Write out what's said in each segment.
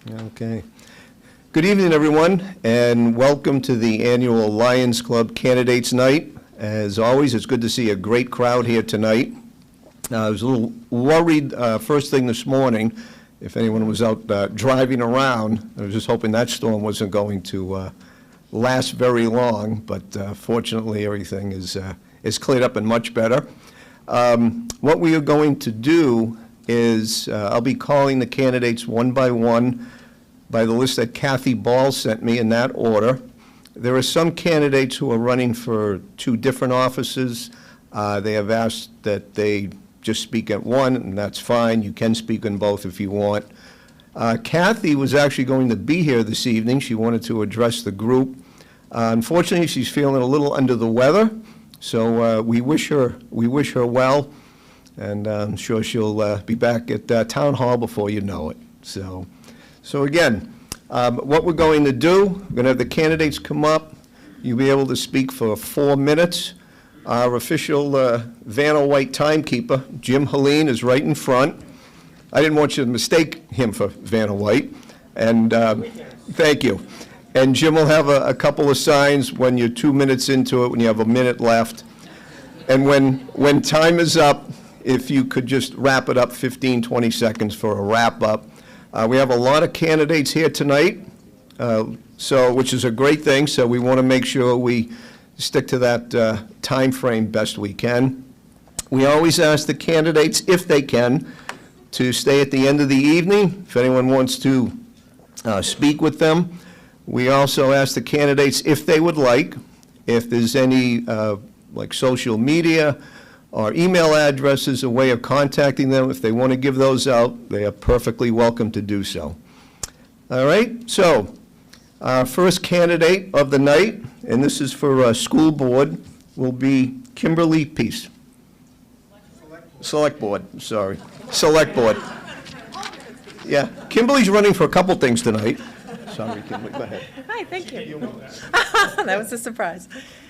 Okay. Good evening, everyone, and welcome to the annual Lions Club Candidates Night. As always, it's good to see a great crowd here tonight. I was a little worried first thing this morning if anyone was out driving around. I was just hoping that storm wasn't going to last very long, but fortunately everything is cleared up and much better. What we are going to do is I'll be calling the candidates one by one by the list that Kathy Ball sent me in that order. There are some candidates who are running for two different offices. They have asked that they just speak at one, and that's fine. You can speak in both if you want. Kathy was actually going to be here this evening. She wanted to address the group. Unfortunately, she's feeling a little under the weather, so we wish her well, and I'm sure she'll be back at Town Hall before you know it. So again, what we're going to do, we're going to have the candidates come up. You'll be able to speak for 4 minutes. Our official Vanna White timekeeper, Jim Helene, is right in front. I didn't want you to mistake him for Vanna White, and thank you. And Jim will have a couple of signs when you're 2 minutes into it, when you have a minute left. And when time is up, if you could just wrap it up 15, 20 seconds for a wrap-up. We have a lot of candidates here tonight, which is a great thing, so we want to make sure we stick to that time frame best we can. We always ask the candidates, if they can, to stay at the end of the evening, if anyone wants to speak with them. We also ask the candidates, if they would like, if there's any like social media or email addresses, a way of contacting them. If they want to give those out, they are perfectly welcome to do so. All right, so our first candidate of the night, and this is for school board, will be Kimberly Peace. Select board, sorry. Select board. Yeah, Kimberly's running for a couple things tonight. Sorry, Kimberly, go ahead. Hi, thank you. That was a surprise.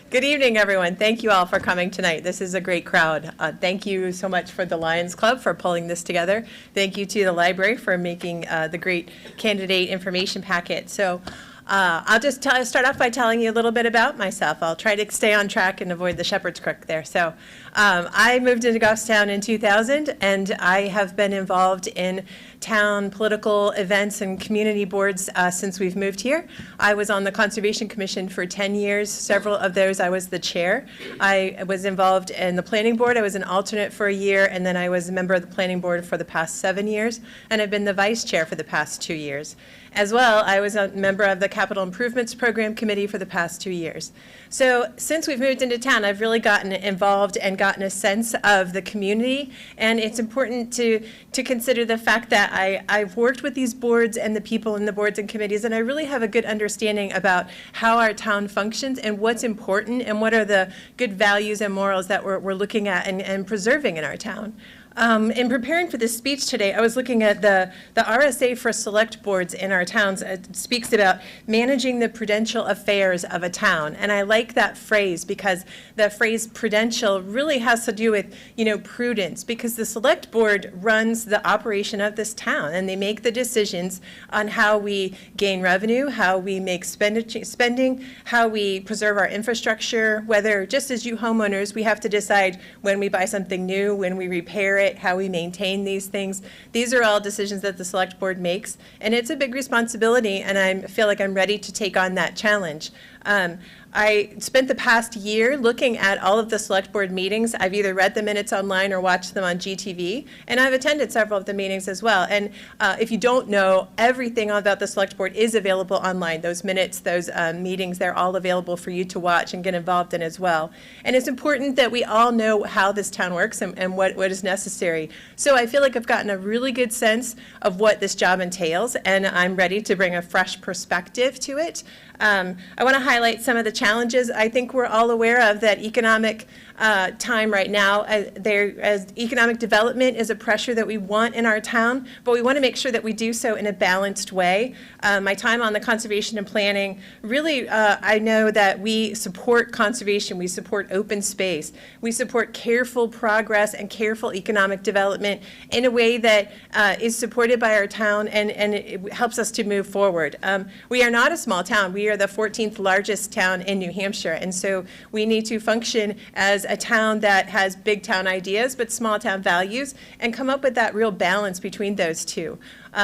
Good evening, everyone. Thank you all for coming tonight. This is a great crowd. Thank you so much for the Lions Club for pulling this together. Thank you to the library for making the great candidate information packet. So I'll just start off by telling you a little bit about myself. I'll try to stay on track and avoid the shepherd's crook there. So I moved into Goffstown in 2000, and I have been involved in town political events and community boards since we've moved here. I was on the Conservation Commission for 10 years. Several of those I was the chair. I was involved in the planning board. I was an alternate for a year, and then I was a member of the planning board for the past 7 years, and I've been the vice chair for the past 2 years. As well, I was a member of the Capital Improvements Program Committee for the past 2 years. So since we've moved into town, I've really gotten involved and gotten a sense of the community, and it's important to consider the fact that I've worked with these boards and the people in the boards and committees, and I really have a good understanding about how our town functions and what's important and what are the good values and morals that we're looking at and preserving in our town. In preparing for this speech today, I was looking at the RSA for select boards in our towns. It speaks about managing the prudential affairs of a town, and I like that phrase because the phrase prudential really has to do with, prudence, because the select board runs the operation of this town, and they make the decisions on how we gain revenue, how we make spending, how we preserve our infrastructure, whether, just as you homeowners, we have to decide when we buy something new, when we repair it, how we maintain these things. These are all decisions that the select board makes, and it's a big responsibility, and I feel like I'm ready to take on that challenge. I spent the past year looking at all of the select board meetings. I've either read the minutes online or watched them on GTV, and I've attended several of the meetings as well. And if you don't know, everything about the select board is available online. Those minutes, those meetings, they're all available for you to watch and get involved in as well. And it's important that we all know how this town works and what is necessary. So I feel like I've gotten a really good sense of what this job entails, and I'm ready to bring a fresh perspective to it. I want to highlight some of the challenges I think we're all aware of that economic time right now. As economic development is a pressure that we want in our town, but we want to make sure that we do so in a balanced way. My time on the conservation and planning, really, I know that we support conservation, we support open space, we support careful progress and careful economic development in a way that is supported by our town, and it helps us to move forward. We are not a small town. We are the 14th largest town in New Hampshire, and so we need to function as a town that has big town ideas but small town values, and come up with that real balance between those two.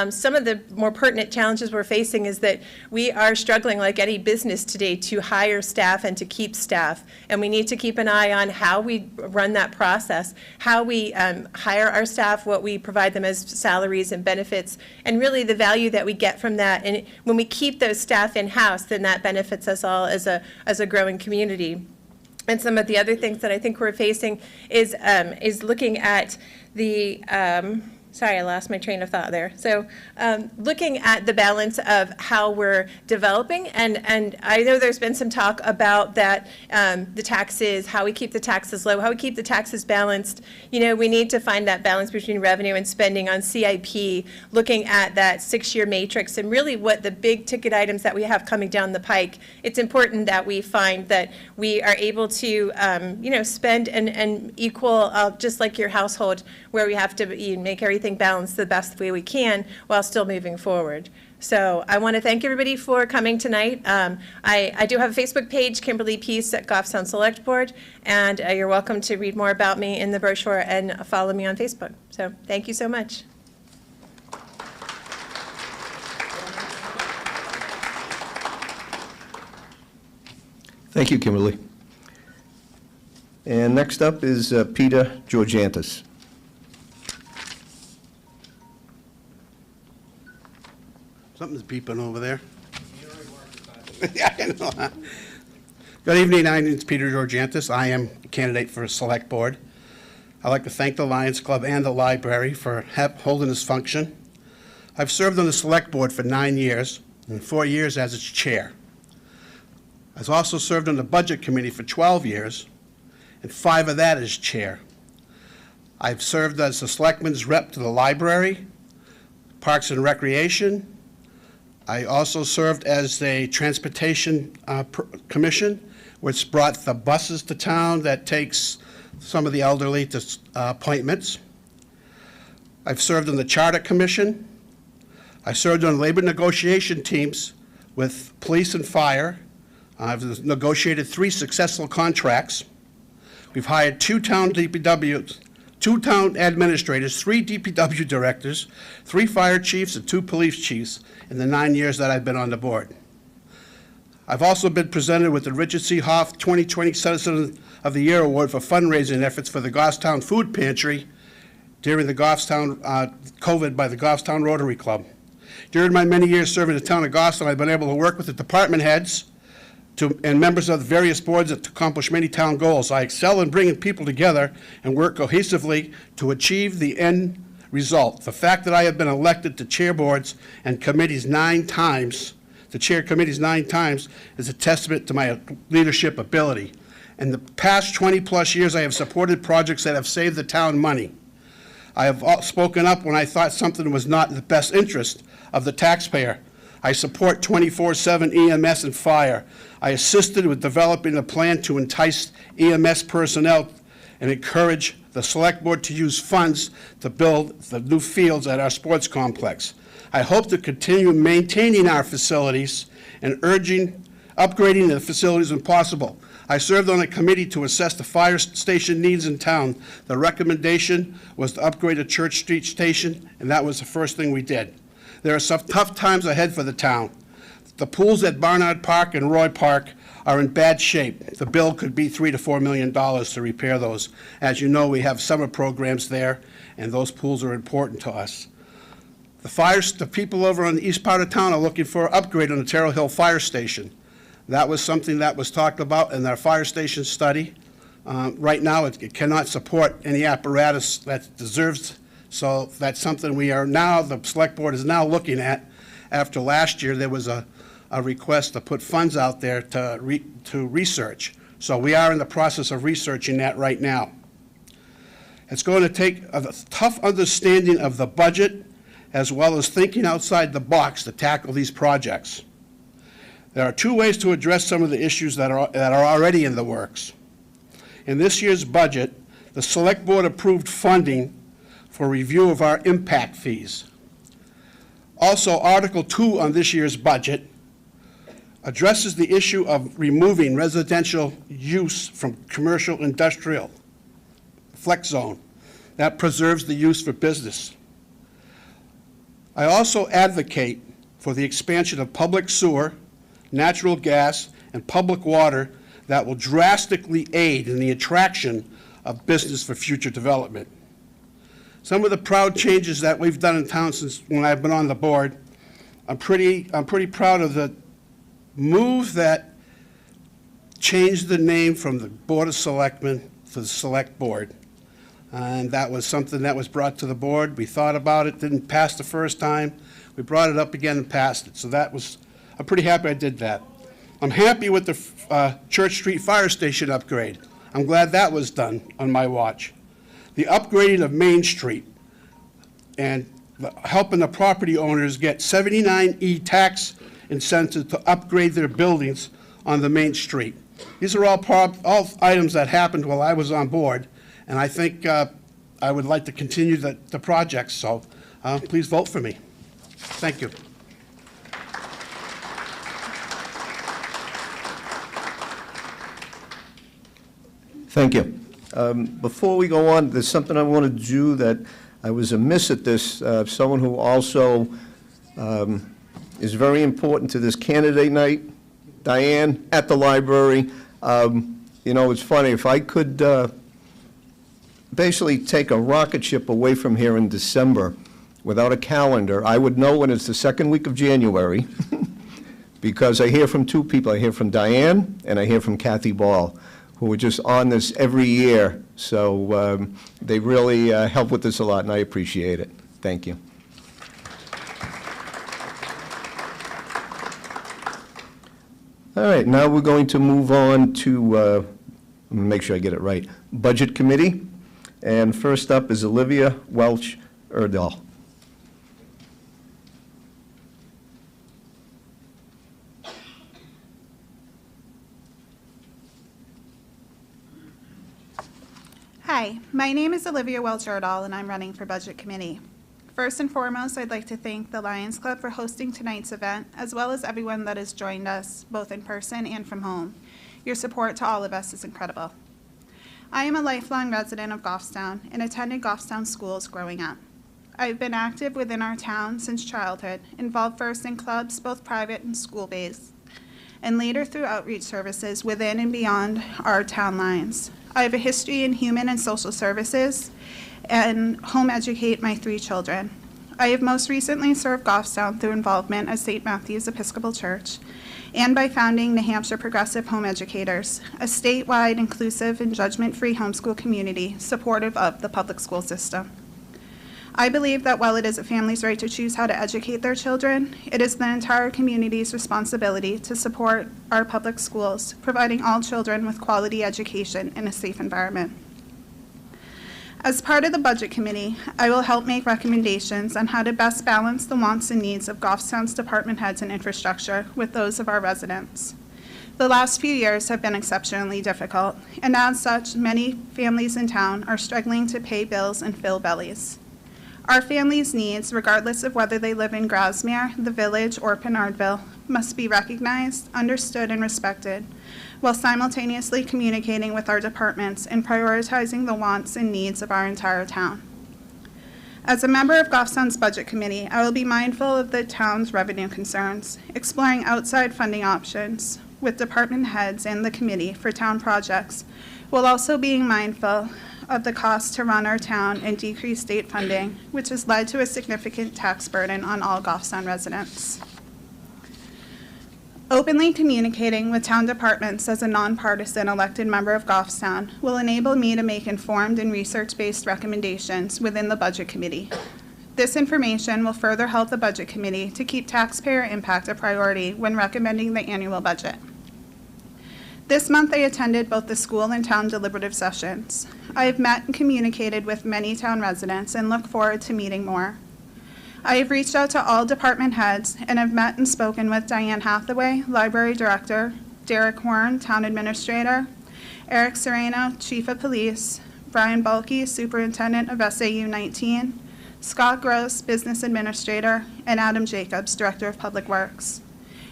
Some of the more pertinent challenges we're facing is that we are struggling, like any business today, to hire staff and to keep staff. And we need to keep an eye on how we run that process, how we hire our staff, what we provide them as salaries and benefits, and really the value that we get from that. And when we keep those staff in-house, then that benefits us all as a growing community. And some of the other things that I think we're facing is looking at the sorry, I lost my train of thought there. So looking at the balance of how we're developing, and I know there's been some talk about that, the taxes, how we keep the taxes low, how we keep the taxes balanced. You know, we need to find that balance between revenue and spending on CIP, looking at that 6-year matrix and really what the big ticket items that we have coming down the pike. It's important that we find that we are able to, you know, spend and equal, just like your household, where we have to make everything balanced the best way we can while still moving forward. So I want to thank everybody for coming tonight. I do have a Facebook page, Kimberly Peace at Goffstown Select Board, and you're welcome to read more about me in the brochure and follow me on Facebook. So thank you so much. Thank you, Kimberly. And next up is Peter Georgantis. Something's beeping over there. Yeah, I know. Good evening, my name is Peter Georgantis. I am a candidate for a select board. I'd like to thank the Lions Club and the library for holding this function. I've served on the select board for 9 years and 4 years as its chair. I've also served on the budget committee for 12 years and 5 of that as chair. I've served as the selectman's rep to the library, Parks and Recreation. I also served as a transportation commission, which brought the buses to town that takes some of the elderly to appointments. I've served on the charter commission. I served on labor negotiation teams with police and fire. I've negotiated 3 successful contracts. We've hired 2 town DPWs, 2 town administrators, 3 DPW directors, 3 fire chiefs, and 2 police chiefs in the 9 years that I've been on the board. I've also been presented with the Richard C. Hoff 2020 Citizen of the Year Award for fundraising efforts for the Goffstown Food Pantry during the Goffstown COVID by the Goffstown Rotary Club. During my many years serving the town of Goffstown, I've been able to work with the department heads and members of the various boards to accomplish many town goals. I excel in bringing people together and work cohesively to achieve the end result. The fact that I have been elected to chair boards and committees 9 times, to chair committees 9 times, is a testament to my leadership ability. In the past 20-plus years, I have supported projects that have saved the town money. I have spoken up when I thought something was not in the best interest of the taxpayer. I support 24/7 EMS and fire. I assisted with developing a plan to entice EMS personnel and encourage the select board to use funds to build the new fields at our sports complex. I hope to continue maintaining our facilities and upgrading the facilities when possible. I served on a committee to assess the fire station needs in town. The recommendation was to upgrade the Church Street station, and that was the first thing we did. There are some tough times ahead for the town. The pools at Barnard Park and Roy Park are in bad shape. The bill could be $3 to $4 million to repair those. As you know, we have summer programs there, and those pools are important to us. The people over on the east part of town are looking for an upgrade on the Terrell Hill Fire Station. That was something that was talked about in our fire station study. Right now, it cannot support any apparatus that deserves. So that's something the select board is now looking at. After last year, there was a request to put funds out there to research. So we are in the process of researching that right now. It's going to take a tough understanding of the budget as well as thinking outside the box to tackle these projects. There are two ways to address some of the issues that are already in the works. In this year's budget, the Select Board approved funding for review of our impact fees. Also, Article 2 on this year's budget addresses the issue of removing residential use from commercial industrial flex zone. That preserves the use for business. I also advocate for the expansion of public sewer, natural gas, and public water that will drastically aid in the attraction of business for future development. Some of the proud changes that we've done in town since when I've been on the board, I'm pretty proud of the move that changed the name from the Board of Selectmen to the Select Board. And that was something that was brought to the board. We thought about it, didn't pass the first time. We brought it up again and passed it. So I'm pretty happy I did that. I'm happy with the Church Street Fire Station upgrade. I'm glad that was done on my watch. The upgrading of Main Street and helping the property owners get 79E tax incentive to upgrade their buildings on the Main Street. These are all items that happened while I was on board, and I think I would like to continue the projects, so please vote for me. Thank you. Thank you. Before we go on, there's something I want to do that I was amiss at this. Someone who also is very important to this candidate night, Diane, at the library. You know, it's funny, if I could basically take a rocket ship away from here in December without a calendar, I would know when it's the second week of January, because I hear from two people. I hear from Diane and I hear from Kathy Ball, who are just on this every year. So they really help with this a lot, and I appreciate it. Thank you. All right, now we're going to move on to, make sure I get it right, Budget Committee. And first up is Olivia Welch Erdahl. Hi, my name is Olivia Welch-Erdahl, and I'm running for Budget Committee. First and foremost, I'd like to thank the Lions Club for hosting tonight's event, as well as everyone that has joined us, both in person and from home. Your support to all of us is incredible. I am a lifelong resident of Goffstown and attended Goffstown schools growing up. I've been active within our town since childhood, involved first in clubs, both private and school-based, and later through outreach services within and beyond our town lines. I have a history in human and social services and home educate my 3 children. I have most recently served Goffstown through involvement at St. Matthew's Episcopal Church and by founding New Hampshire Progressive Home Educators, a statewide inclusive and judgment-free homeschool community supportive of the public school system. I believe that while it is a family's right to choose how to educate their children, it is the entire community's responsibility to support our public schools, providing all children with quality education in a safe environment. As part of the Budget Committee, I will help make recommendations on how to best balance the wants and needs of Goffstown's department heads and infrastructure with those of our residents. The last few years have been exceptionally difficult, and as such, many families in town are struggling to pay bills and fill bellies. Our families' needs, regardless of whether they live in Grasmere, the Village, or Pinardville, must be recognized, understood, and respected, while simultaneously communicating with our departments and prioritizing the wants and needs of our entire town. As a member of Goffstown's Budget Committee, I will be mindful of the town's revenue concerns, exploring outside funding options with department heads and the committee for town projects, while also being mindful of the cost to run our town and decrease state funding, which has led to a significant tax burden on all Goffstown residents. Openly communicating with town departments as a nonpartisan elected member of Goffstown will enable me to make informed and research-based recommendations within the Budget Committee. This information will further help the Budget Committee to keep taxpayer impact a priority when recommending the annual budget. This month, I attended both the school and town deliberative sessions. I have met and communicated with many town residents and look forward to meeting more. I have reached out to all department heads and have met and spoken with Diane Hathaway, Library Director, Derek Horn, Town Administrator, Eric Sereno, Chief of Police, Brian Bulkey, Superintendent of SAU 19, Scott Gross, Business Administrator, and Adam Jacobs, Director of Public Works.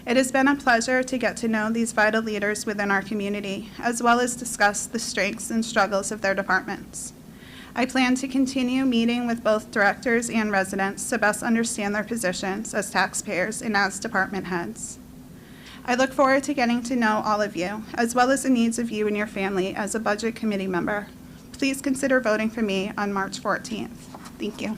It has been a pleasure to get to know these vital leaders within our community, as well as discuss the strengths and struggles of their departments. I plan to continue meeting with both directors and residents to best understand their positions as taxpayers and as department heads. I look forward to getting to know all of you, as well as the needs of you and your family as a Budget Committee member. Please consider voting for me on March 14th. Thank you.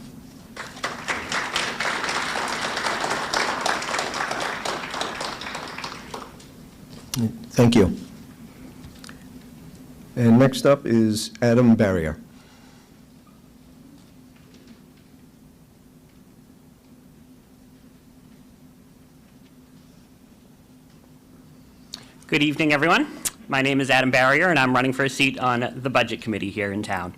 Thank you. And next up is Adam Barrier. Good evening, everyone. My name is Adam Barrier, and I'm running for a seat on the Budget Committee here in town.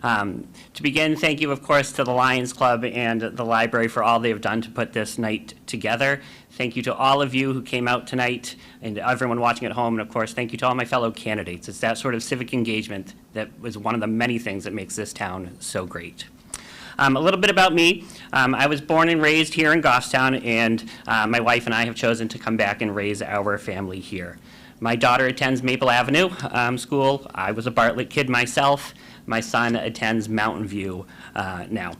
To begin, thank you, of course, to the Lions Club and the library for all they've done to put this night together. Thank you to all of you who came out tonight and everyone watching at home. And, of course, thank you to all my fellow candidates. It's that sort of civic engagement that was one of the many things that makes this town so great. A little bit about me. I was born and raised here in Goffstown, and my wife and I have chosen to come back and raise our family here. My daughter attends Maple Avenue School. I was a Bartlett kid myself. My son attends Mountain View now.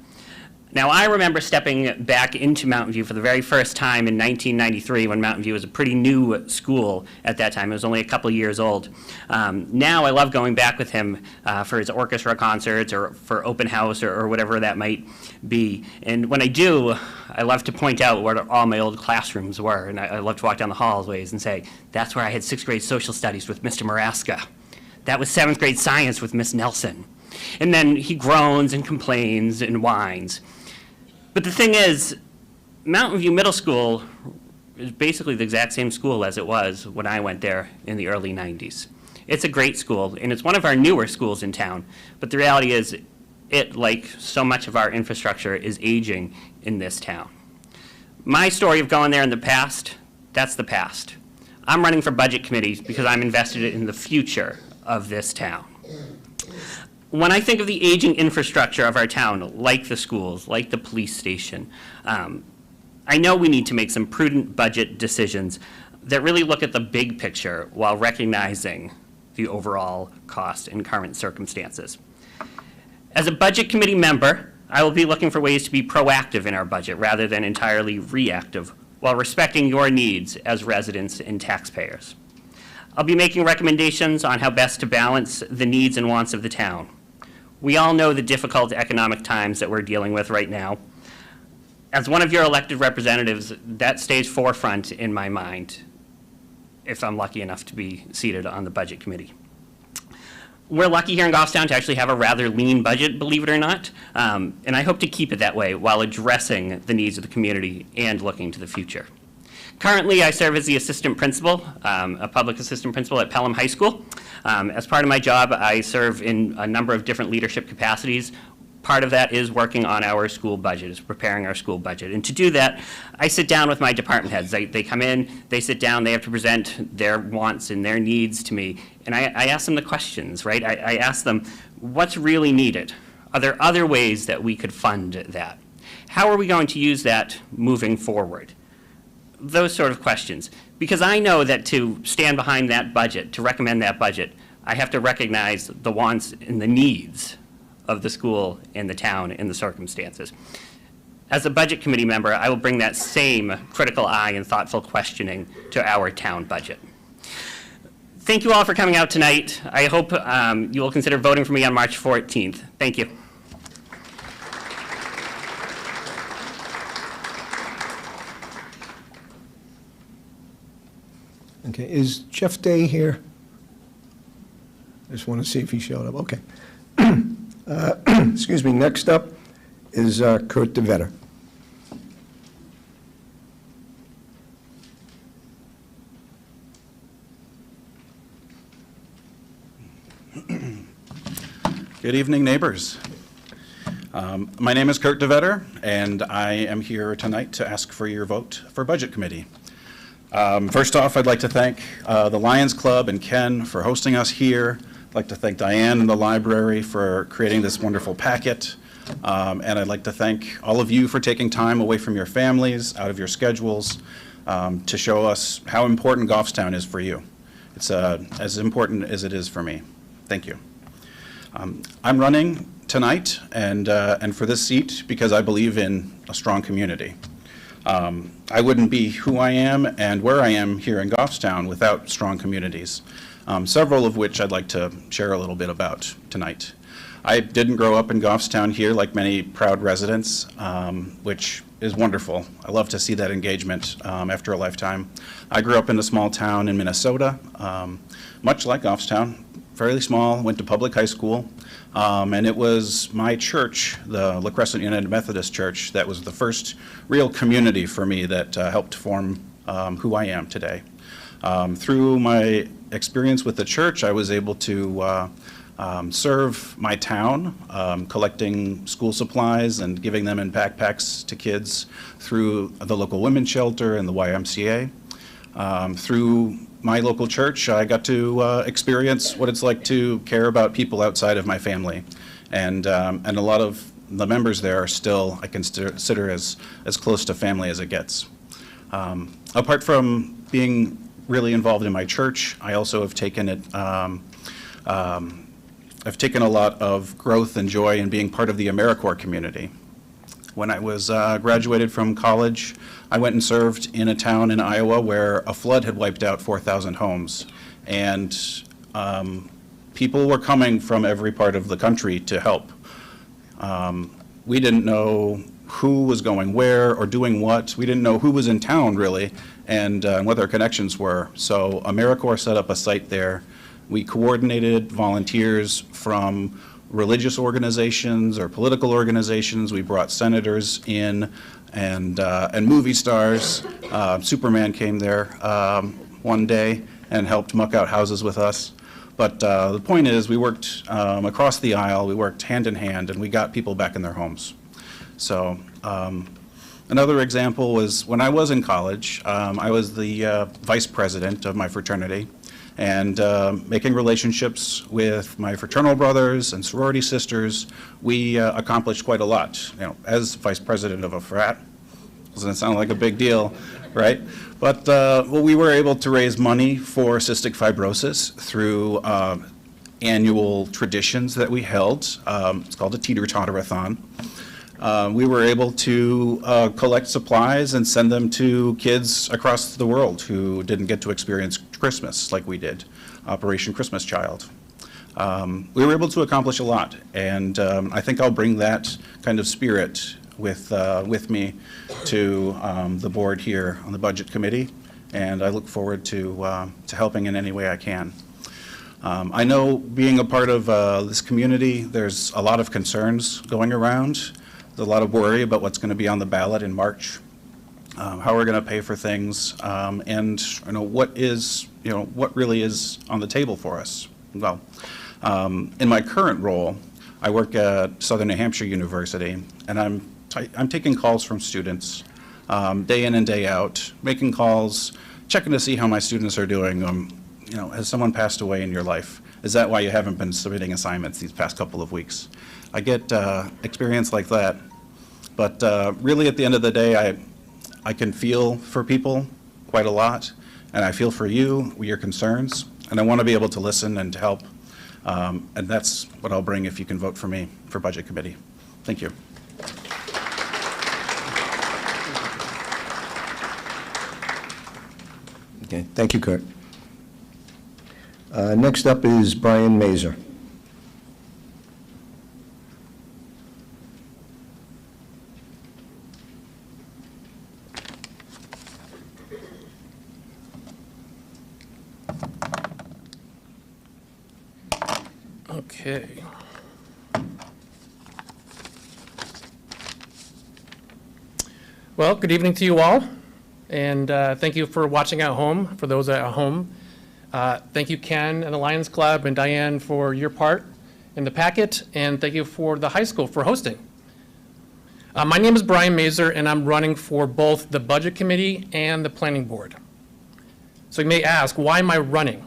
Now, I remember stepping back into Mountain View for the very first time in 1993 when Mountain View was a pretty new school at that time. It was only a couple of years old. Now I love going back with him for his orchestra concerts or for open house or whatever that might be. And when I do, I love to point out where all my old classrooms were. And I love to walk down the hallways and say, that's where I had 6th grade social studies with Mr. Maraska. That was 7th grade science with Miss Nelson. And then he groans and complains and whines. But the thing is, Mountain View Middle School is basically the exact same school as it was when I went there in the early 90s. It's a great school, and it's one of our newer schools in town. But the reality is, it, like so much of our infrastructure, is aging in this town. My story of going there in the past, that's the past. I'm running for Budget Committee because I'm invested in the future of this town. When I think of the aging infrastructure of our town, like the schools, like the police station, I know we need to make some prudent budget decisions that really look at the big picture while recognizing the overall cost in current circumstances. As a Budget Committee member, I will be looking for ways to be proactive in our budget rather than entirely reactive, while respecting your needs as residents and taxpayers. I'll be making recommendations on how best to balance the needs and wants of the town. We all know the difficult economic times that we're dealing with right now. As one of your elected representatives, that stays forefront in my mind if I'm lucky enough to be seated on the Budget Committee. We're lucky here in Goffstown to actually have a rather lean budget, believe it or not, and I hope to keep it that way while addressing the needs of the community and looking to the future. Currently, I serve as the assistant principal, a public assistant principal at Pelham High School. As part of my job, I serve in a number of different leadership capacities. Part of that is working on our school budget, is preparing our school budget. And to do that, I sit down with my department heads. They come in, they sit down, they have to present their wants and their needs to me. And I ask them the questions, right? I ask them, what's really needed? Are there other ways that we could fund that? How are we going to use that moving forward? Those sort of questions. Because I know that to stand behind that budget, to recommend that budget, I have to recognize the wants and the needs of the school and the town and the circumstances. As a Budget Committee member, I will bring that same critical eye and thoughtful questioning to our town budget. Thank you all for coming out tonight. I hope you will consider voting for me on March 14th. Thank you. Okay, is Jeff Day here? I just want to see if he showed up. Okay. Excuse me, next up is Kurt DeVetter. Good evening, neighbors. My name is Kurt DeVetter, and I am here tonight to ask for your vote for Budget Committee. First off, I'd like to thank the Lions Club and Ken for hosting us here. I'd like to thank Diane and the library for creating this wonderful packet. And I'd like to thank all of you for taking time away from your families, out of your schedules, to show us how important Goffstown is for you. It's as important as it is for me. Thank you. I'm running tonight and for this seat because I believe in a strong community. I wouldn't be who I am and where I am here in Goffstown without strong communities, several of which I'd like to share a little bit about tonight. I didn't grow up in Goffstown here like many proud residents, which is wonderful. I love to see that engagement after a lifetime. I grew up in a small town in Minnesota, much like Goffstown, fairly small, went to public high school, and it was my church, the La Crescent United Methodist Church, that was the first real community for me that helped form who I am today. Through my experience with the church, I was able to serve my town, collecting school supplies and giving them in backpacks to kids through the local women's shelter and the YMCA. Through my local church, I got to experience what it's like to care about people outside of my family. And a lot of the members there are still, I consider as close to family as it gets. Apart from being really involved in my church, I also have taken it, I've taken a lot of growth and joy in being part of the AmeriCorps community. When I was graduated from college, I went and served in a town in Iowa where a flood had wiped out 4,000 homes. And people were coming from every part of the country to help. We didn't know who was going where or doing what. We didn't know who was in town, really, and what their connections were. So AmeriCorps set up a site there. We coordinated volunteers from religious organizations or political organizations. We brought senators in and movie stars. Superman came there one day and helped muck out houses with us. But the point is, we worked across the aisle, we worked hand in hand, and we got people back in their homes. So another example was when I was in college, I was the vice president of my fraternity, and making relationships with my fraternal brothers and sorority sisters, we accomplished quite a lot. You know, as vice president of a frat, doesn't sound like a big deal, right? But well, we were able to raise money for cystic fibrosis through annual traditions that we held. It's called a teeter-totter-a-thon. We were able to collect supplies and send them to kids across the world who didn't get to experience Christmas like we did, Operation Christmas Child. We were able to accomplish a lot, and I think I'll bring that kind of spirit with me to the board here on the Budget Committee, and I look forward to helping in any way I can. I know being a part of this community, there's a lot of concerns going around. There's a lot of worry about what's going to be on the ballot in March, how we're going to pay for things, and what really is on the table for us. Well, in my current role, I work at Southern New Hampshire University, and I'm taking calls from students day in and day out, making calls, checking to see how my students are doing. Has someone passed away in your life? Is that why you haven't been submitting assignments these past couple of weeks? I get experience like that, but really at the end of the day, I can feel for people quite a lot, and I feel for you, your concerns, and I want to be able to listen and to help, and that's what I'll bring if you can vote for me for Budget Committee. Thank you. Okay, thank you, Kurt. Next up is Brian Mazur. Okay. Well, good evening to you all, and thank you for watching at home, for those at home. Thank you, Ken and the Lions Club and Diane, for your part in the packet, and thank you for the high school for hosting. My name is Brian Mazer, and I'm running for both the Budget Committee and the Planning Board. So you may ask, why am I running?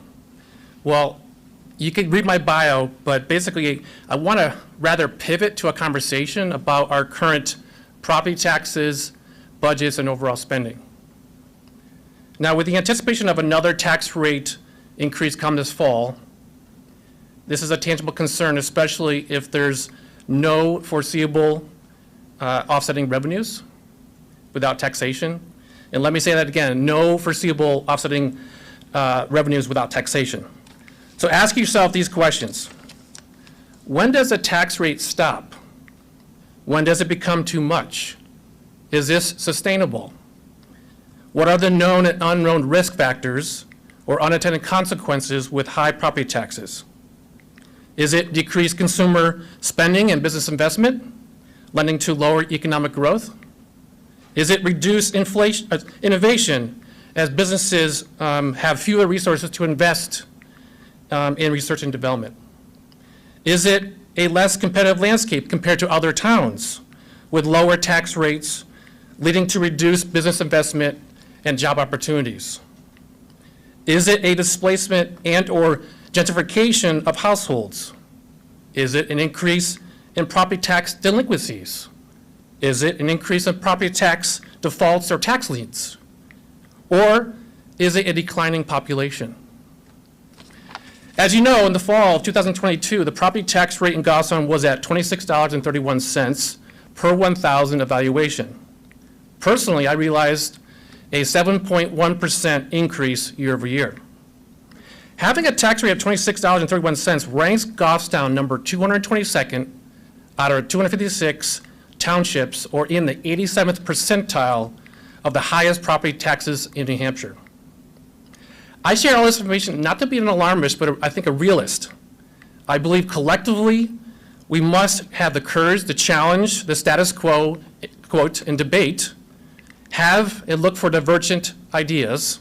Well, you could read my bio, but basically, I want to rather pivot to a conversation about our current property taxes, budgets, and overall spending. Now, with the anticipation of another tax rate increase come this fall, this is a tangible concern, especially if there's no foreseeable offsetting revenues without taxation. And let me say that again, no foreseeable offsetting revenues without taxation. So ask yourself these questions. When does a tax rate stop? When does it become too much? Is this sustainable? What are the known and unknown risk factors or unintended consequences with high property taxes? Is it decreased consumer spending and business investment, lending to lower economic growth? Is it reduced innovation as businesses have fewer resources to invest in research and development? Is it a less competitive landscape compared to other towns with lower tax rates leading to reduced business investment and job opportunities? Is it a displacement and or gentrification of households? Is it an increase in property tax delinquencies? Is it an increase in property tax defaults or tax liens? Or is it a declining population? As you know, in the fall of 2022, the property tax rate in Goffstown was at $26.31 per 1,000 evaluation. Personally, I realized a 7.1% increase year over year. Having a tax rate of $26.31 ranks Goffstown number 222nd out of 256 townships, or in the 87th percentile of the highest property taxes in New Hampshire. I share all this information not to be an alarmist, but I think a realist. I believe collectively we must have the courage to challenge the status quo, quote, and debate, have and look for divergent ideas,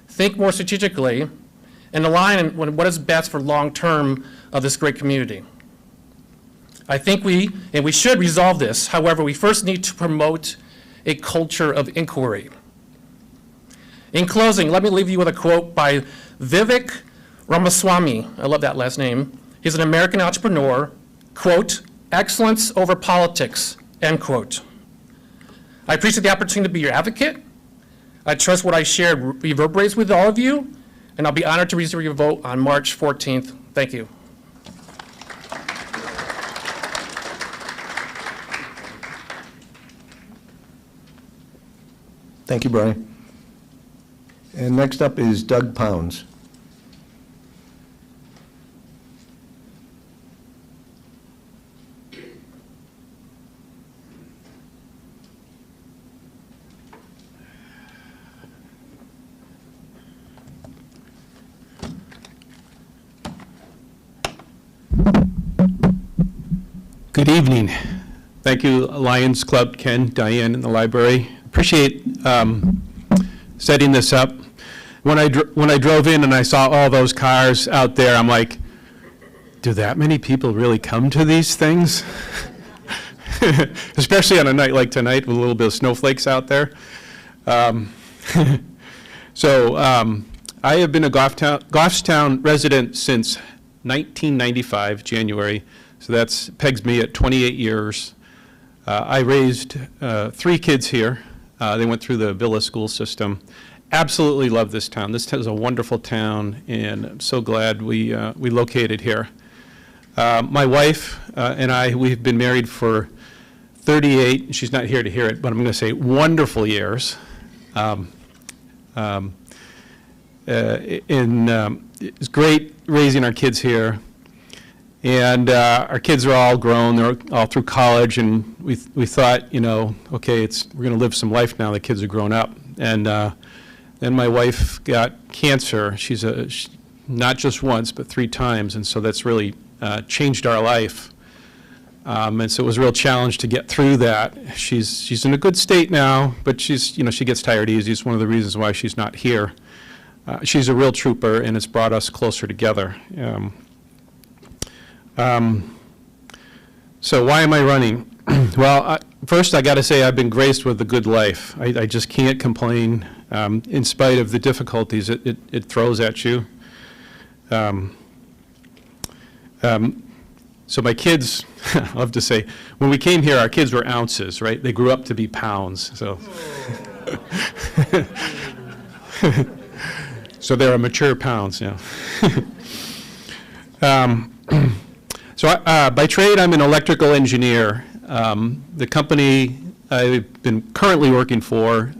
think more strategically, and align on what is best for long-term of this great community. I think we should resolve this. However, we first need to promote a culture of inquiry. In closing, let me leave you with a quote by Vivek Ramaswamy. I love that last name. He's an American entrepreneur. Quote, "Excellence over politics," end quote. I appreciate the opportunity to be your advocate. I trust what I shared reverberates with all of you, and I'll be honored to receive your vote on March 14th. Thank you. Thank you, Brian. And next up is Doug Pounds. Good evening. Thank you, Lions Club, Ken, Diane, and the library. Appreciate setting this up. When I drove in and I saw all those cars out there, I'm like, do that many people really come to these things? Especially on a night like tonight with a little bit of snowflakes out there. I have been a Goffstown resident since 1995, January. So that's pegs me at 28 years. I raised 3 kids here. They went through the Villa school system. Absolutely love this town. This is a wonderful town, and I'm so glad we located here. My wife and I, we've been married for 38, she's not here to hear it, but I'm going to say wonderful years. It's great raising our kids here. And our kids are all grown, they're all through college, and we thought, you know, okay, we're going to live some life now, the kids are grown up. And then my wife got cancer. She's not just once, but 3 times, and so that's really changed our life. And so it was a real challenge to get through that. She's in a good state now, but she gets tired easy. It's one of the reasons why she's not here. She's a real trooper, and it's brought us closer together. So why am I running? Well, first I got to say I've been graced with a good life. I just can't complain in spite of the difficulties it throws at you. So my kids, I love to say, when we came here, our kids were ounces, right? They grew up to be pounds, so. So they're mature pounds, yeah. So by trade, I'm an electrical engineer. The company I've been currently working for,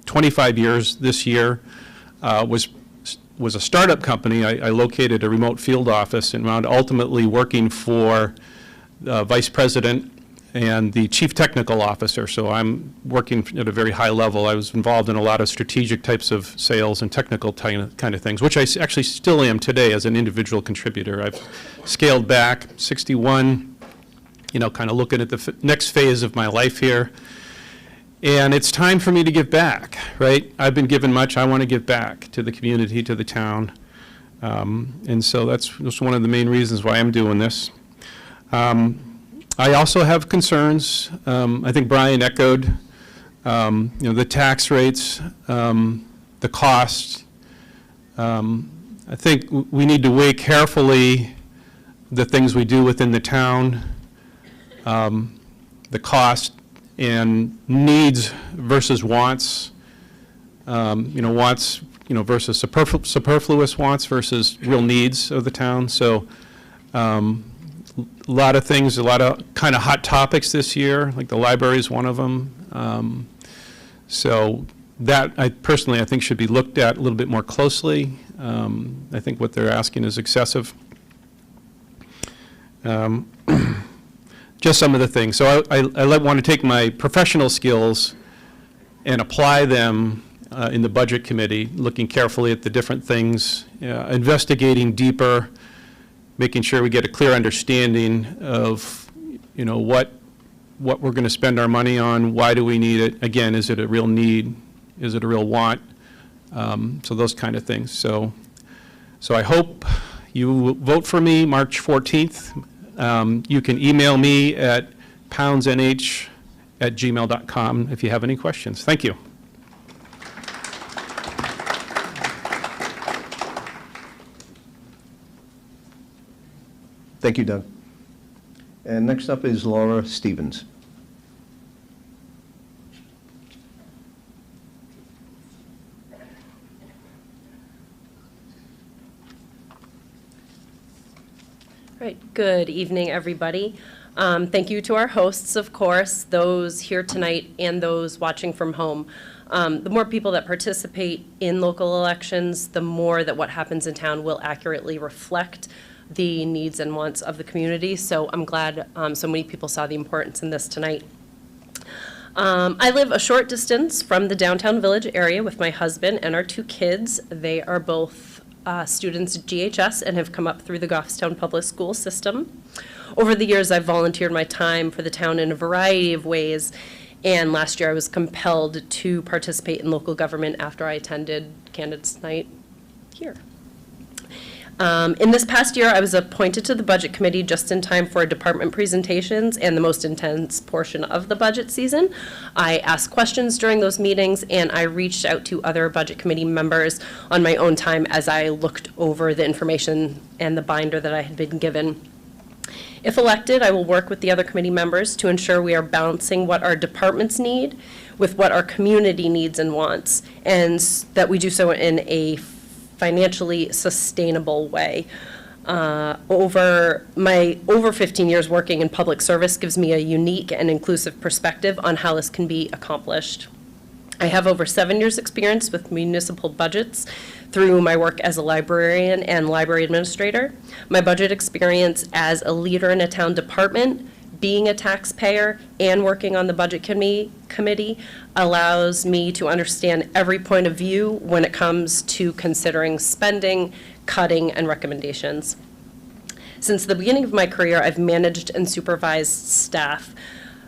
25 years this year, was a startup company. I located a remote field office and wound ultimately working for the vice president and the chief technical officer. So I'm working at a very high level. I was involved in a lot of strategic types of sales and technical kind of things, which I actually still am today as an individual contributor. I've scaled back, 61, kind of looking at the next phase of my life here. And it's time for me to give back, right? I've been given much. I want to give back to the community, to the town. And so that's one of the main reasons why I'm doing this. I also have concerns. I think Brian echoed, the tax rates, the cost. I think we need to weigh carefully the things we do within the town, the cost, and needs versus wants, wants, versus superfluous wants versus real needs of the town. So a lot of things, a lot of kind of hot topics this year, like the library is one of them. So that, I think should be looked at a little bit more closely. I think what they're asking is excessive. Just some of the things. So I want to take my professional skills and apply them in the budget committee, looking carefully at the different things, investigating deeper, making sure we get a clear understanding of, what we're going to spend our money on, why do we need it? Again, is it a real need? Is it a real want? So those kind of things. So I hope you vote for me March 14th. You can email me at poundsnh@gmail.com if you have any questions. Thank you. Thank you, Doug. And next up is Laura Stevens. Right. Good evening, everybody. Thank you to our hosts, of course, those here tonight and those watching from home. The more people that participate in local elections, the more that what happens in town will accurately reflect the needs and wants of the community. So I'm glad so many people saw the importance in this tonight. I live a short distance from the downtown Village area with my husband and our 2 kids. They are both students at GHS and have come up through the Goffstown public school system. Over the years, I've volunteered my time for the town in a variety of ways, and last year I was compelled to participate in local government after I attended Candidates Night here. In this past year, I was appointed to the Budget Committee just in time for department presentations and the most intense portion of the budget season. I asked questions during those meetings, and I reached out to other Budget Committee members on my own time as I looked over the information and the binder that I had been given. If elected, I will work with the other committee members to ensure we are balancing what our departments need with what our community needs and wants, and that we do so in a financially sustainable way. Over 15 years working in public service gives me a unique and inclusive perspective on how this can be accomplished. I have over 7 years' experience with municipal budgets through my work as a librarian and library administrator. My budget experience as a leader in a town department, being a taxpayer, and working on the budget committee allows me to understand every point of view when it comes to considering spending, cutting, and recommendations. Since the beginning of my career, I've managed and supervised staff.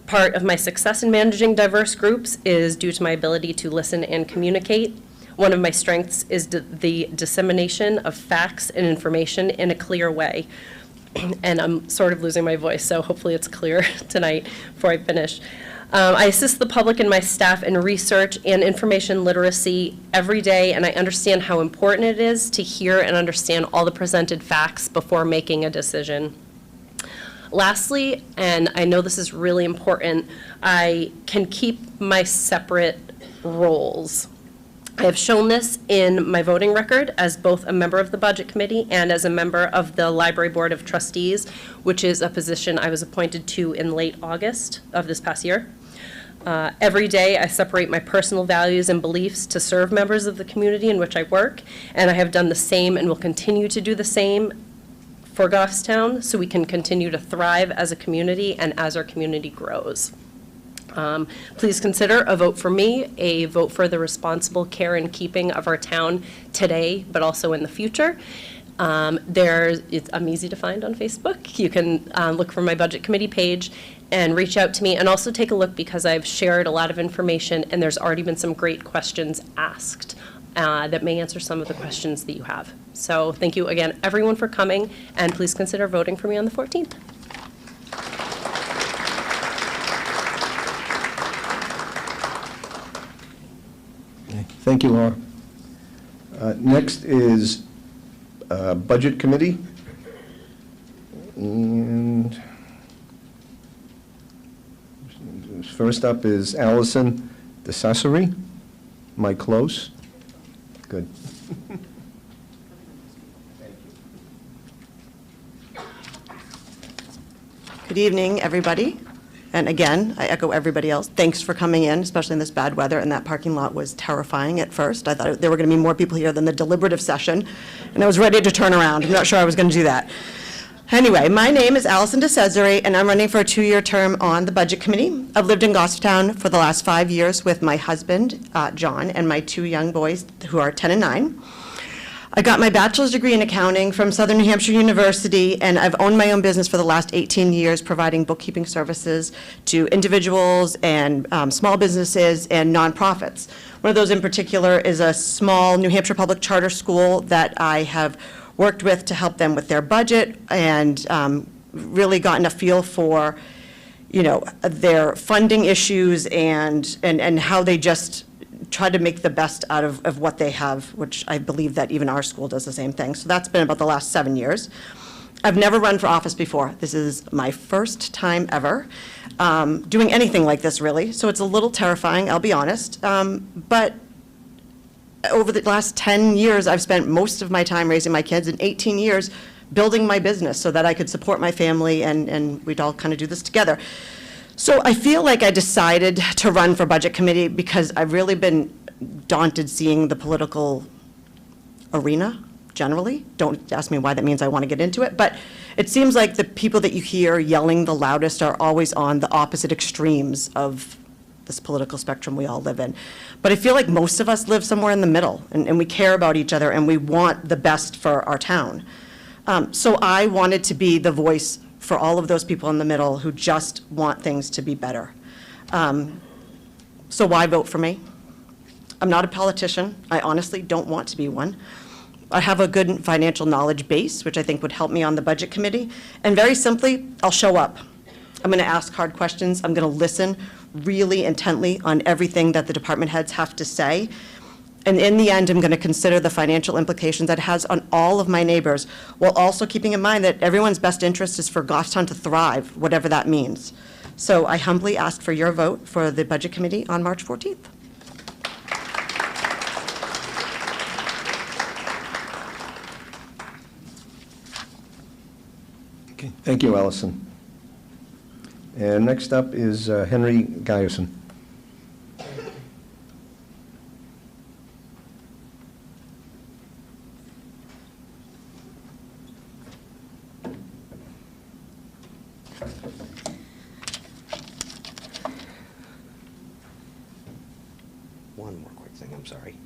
Part of my success in managing diverse groups is due to my ability to listen and communicate. One of my strengths is the dissemination of facts and information in a clear way. and I'm sort of losing my voice, so hopefully it's clear tonight before I finish. I assist the public and my staff in research and information literacy every day, and I understand how important it is to hear and understand all the presented facts before making a decision. Lastly, and I know this is really important, I can keep my separate roles. I have shown this in my voting record as both a member of the Budget Committee and as a member of the Library Board of Trustees, which is a position I was appointed to in late August of this past year. Every day, I separate my personal values and beliefs to serve members of the community in which I work, and I have done the same and will continue to do the same for Goffstown so we can continue to thrive as a community and as our community grows. Please consider a vote for me, a vote for the responsible care and keeping of our town today, but also in the future. I'm easy to find on Facebook. You can look for my Budget Committee page and reach out to me, and also take a look because I've shared a lot of information and there's already been some great questions asked that may answer some of the questions that you have. So thank you again, everyone, for coming, and please consider voting for me on the 14th. Thank you, Laura. Next is Budget Committee. And first up is Allison DeSassery. Am I close? Good. Good evening, everybody. And again, I echo everybody else. Thanks for coming in, especially in this bad weather, and that parking lot was terrifying at first. I thought there were going to be more people here than the deliberative session, and I was ready to turn around. I'm not sure I was going to do that. Anyway, my name is Allison DeCesare, and I'm running for a 2-year term on the Budget Committee. I've lived in Goffstown for the last 5 years with my husband, John, and my 2 young boys who are 10 and 9. I got my bachelor's degree in accounting from Southern New Hampshire University, and I've owned my own business for the last 18 years, providing bookkeeping services to individuals and small businesses and nonprofits. One of those in particular is a small New Hampshire public charter school that I have worked with to help them with their budget, and really gotten a feel for, their funding issues and how they just try to make the best out of what they have, which I believe that even our school does the same thing. So that's been about the last 7 years. I've never run for office before. This is my first time ever doing anything like this, really. So it's a little terrifying, I'll be honest. But over the last 10 years, I've spent most of my time raising my kids, and 18 years building my business so that I could support my family, and we'd all kind of do this together. So I feel like I decided to run for Budget Committee because I've really been daunted seeing the political arena generally. Don't ask me why that means I want to get into it, but it seems like the people that you hear yelling the loudest are always on the opposite extremes of this political spectrum we all live in. But I feel like most of us live somewhere in the middle, and we care about each other, and we want the best for our town. So I wanted to be the voice for all of those people in the middle who just want things to be better. So why vote for me? I'm not a politician. I honestly don't want to be one. I have a good financial knowledge base, which I think would help me on the Budget Committee. And very simply, I'll show up. I'm going to ask hard questions. I'm going to listen really intently on everything that the department heads have to say. And in the end, I'm going to consider the financial implications that it has on all of my neighbors, while also keeping in mind that everyone's best interest is for Goffstown to thrive, whatever that means. So I humbly ask for your vote for the Budget Committee on March 14th. Okay, thank you, Allison. And next up is Henry Guyerson. One more quick thing, I'm sorry.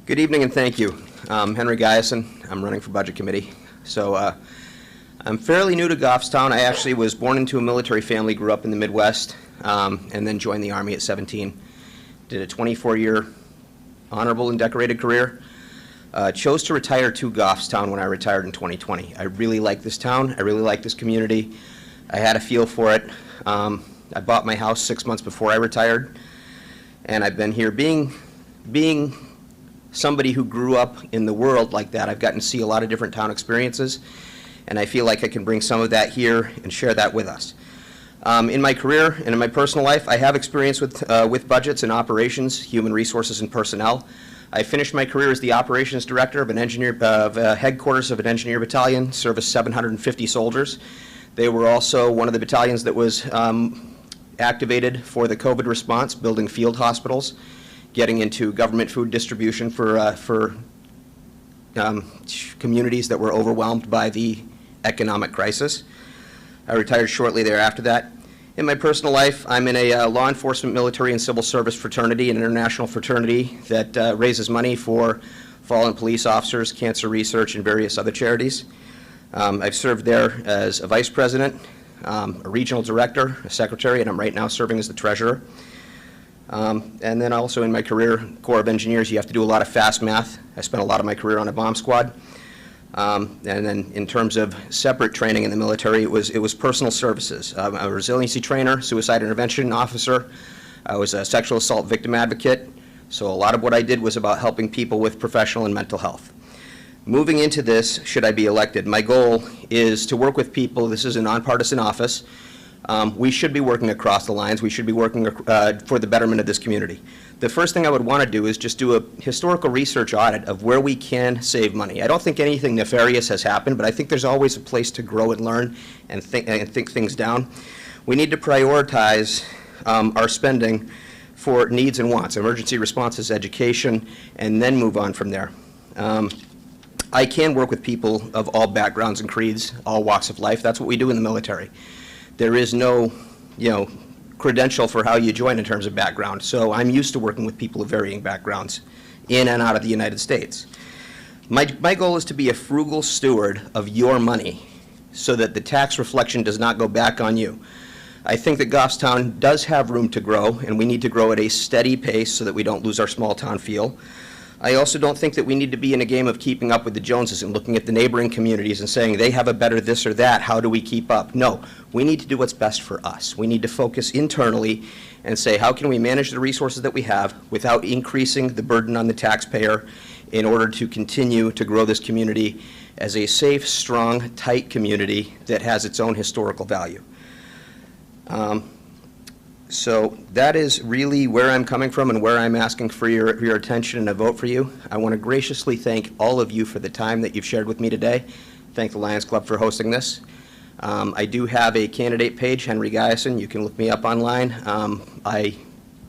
Good evening and thank you. Henry Guyerson, I'm running for Budget Committee. So I'm fairly new to Goffstown. I actually was born into a military family, grew up in the Midwest, and then joined the Army at 17. Did a 24-year honorable and decorated career. Chose to retire to Goffstown when I retired in 2020. I really like this town. I really like this community. I had a feel for it. I bought my house 6 months before I retired, and I've been here. Being somebody who grew up in the world like that, I've gotten to see a lot of different town experiences, and I feel like I can bring some of that here and share that with us. In my career and in my personal life, I have experience with budgets and operations, human resources, and personnel. I finished my career as the operations director of headquarters of an engineer battalion, serviced 750 soldiers. They were also one of the battalions that was activated for the COVID response, building field hospitals, getting into government food distribution for communities that were overwhelmed by the economic crisis. I retired shortly thereafter that. In my personal life, I'm in a law enforcement, military, and civil service fraternity, an international fraternity that raises money for fallen police officers, cancer research, and various other charities. I've served there as a vice president, a regional director, a secretary, and I'm right now serving as the treasurer. And then also in my career, Corps of Engineers, you have to do a lot of fast math. I spent a lot of my career on a bomb squad. And then in terms of separate training in the military, it was personal services. I'm a resiliency trainer, suicide intervention officer. I was a sexual assault victim advocate. So a lot of what I did was about helping people with professional and mental health. Moving into this, should I be elected, my goal is to work with people. This is a nonpartisan office. We should be working across the lines. We should be working for the betterment of this community. The first thing I would want to do is just do a historical research audit of where we can save money. I don't think anything nefarious has happened, but I think there's always a place to grow and learn and think things down. We need to prioritize our spending for needs and wants, emergency responses, education, and then move on from there. I can work with people of all backgrounds and creeds, all walks of life. That's what we do in the military. There is no, credential for how you join in terms of background. So I'm used to working with people of varying backgrounds in and out of the United States. My goal is to be a frugal steward of your money so that the tax reflection does not go back on you. I think that Goffstown does have room to grow, and we need to grow at a steady pace so that we don't lose our small town feel. I also don't think that we need to be in a game of keeping up with the Joneses and looking at the neighboring communities and saying they have a better this or that, how do we keep up? No, we need to do what's best for us. We need to focus internally and say how can we manage the resources that we have without increasing the burden on the taxpayer in order to continue to grow this community as a safe, strong, tight community that has its own historical value. So that is really where I'm coming from and where I'm asking for your attention and a vote for you. I want to graciously thank all of you for the time that you've shared with me today. Thank the Lions Club for hosting this. I do have a candidate page, Henry Guyson. You can look me up online. I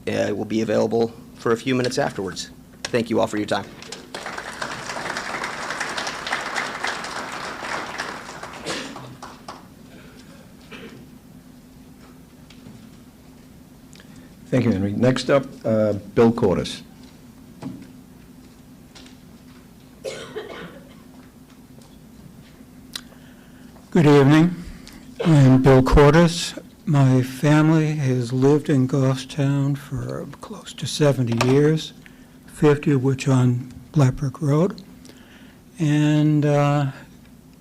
will be available for a few minutes afterwards. Thank you all for your time. Thank you, Henry. Next up, Bill Cordes. Good evening. I'm Bill Cordes. My family has lived in Goffstown for close to 70 years, 50 of which on Blackbrook Road. And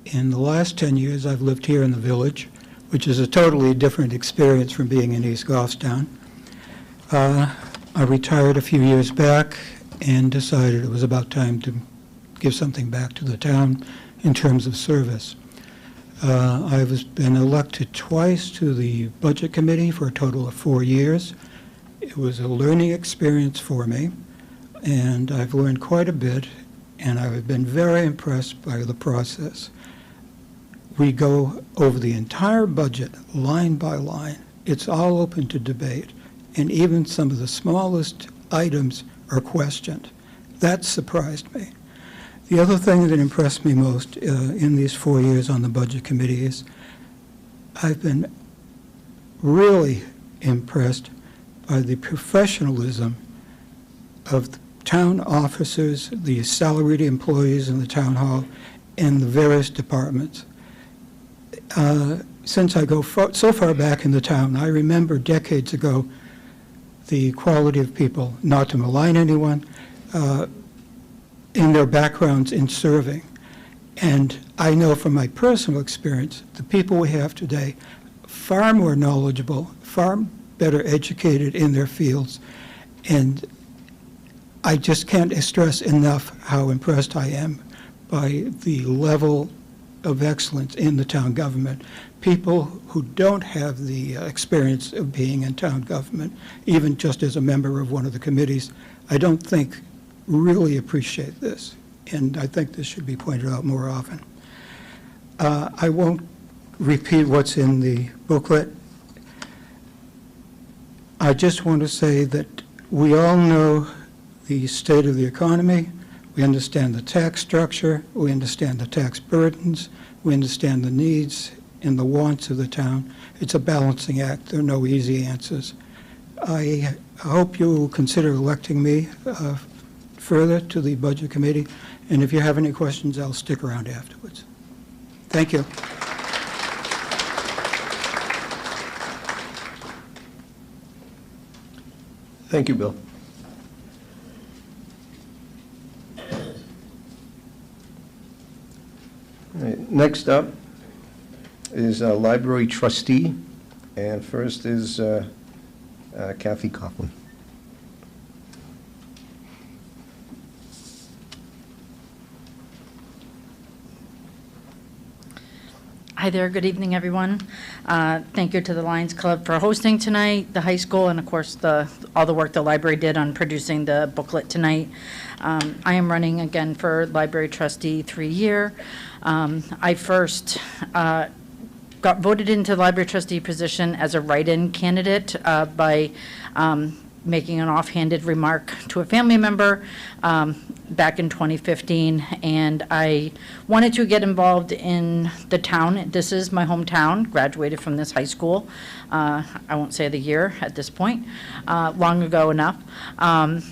in the last 10 years, I've lived here in the village, which is a totally different experience from being in East Goffstown. I retired a few years back and decided it was about time to give something back to the town in terms of service. I've been elected twice to the Budget Committee for a total of 4 years. It was a learning experience for me, and I've learned quite a bit, and I've been very impressed by the process. We go over the entire budget, line by line. It's all open to debate. And even some of the smallest items are questioned. That surprised me. The other thing that impressed me most in these 4 years on the Budget Committee is I've been really impressed by the professionalism of the town officers, the salaried employees in the town hall, and the various departments. Since I go so far back in the town, I remember decades ago the quality of people, not to malign anyone, in their backgrounds in serving. And I know from my personal experience, the people we have today, far more knowledgeable, far better educated in their fields. And I just can't stress enough how impressed I am by the level of excellence in the town government. People who don't have the experience of being in town government, even just as a member of one of the committees, I don't think really appreciate this. And I think this should be pointed out more often. I won't repeat what's in the booklet. I just want to say that we all know the state of the economy. We understand the tax structure. We understand the tax burdens. We understand the needs and the wants of the town. It's a balancing act. There are no easy answers. I hope you will consider electing me further to the Budget Committee. And if you have any questions, I'll stick around afterwards. Thank you. Thank you, Bill. All right, next up is a library trustee, and first is Kathy Coughlin. Hi there, good evening, everyone. Thank you to the Lions Club for hosting tonight, the high school, and of course, all the work the library did on producing the booklet tonight. I am running again for library trustee 3-year. I first got voted into the library trustee position as a write-in candidate by making an offhanded remark to a family member back in 2015, and I wanted to get involved in the town. This is my hometown, graduated from this high school. I won't say the year at this point, long ago enough. And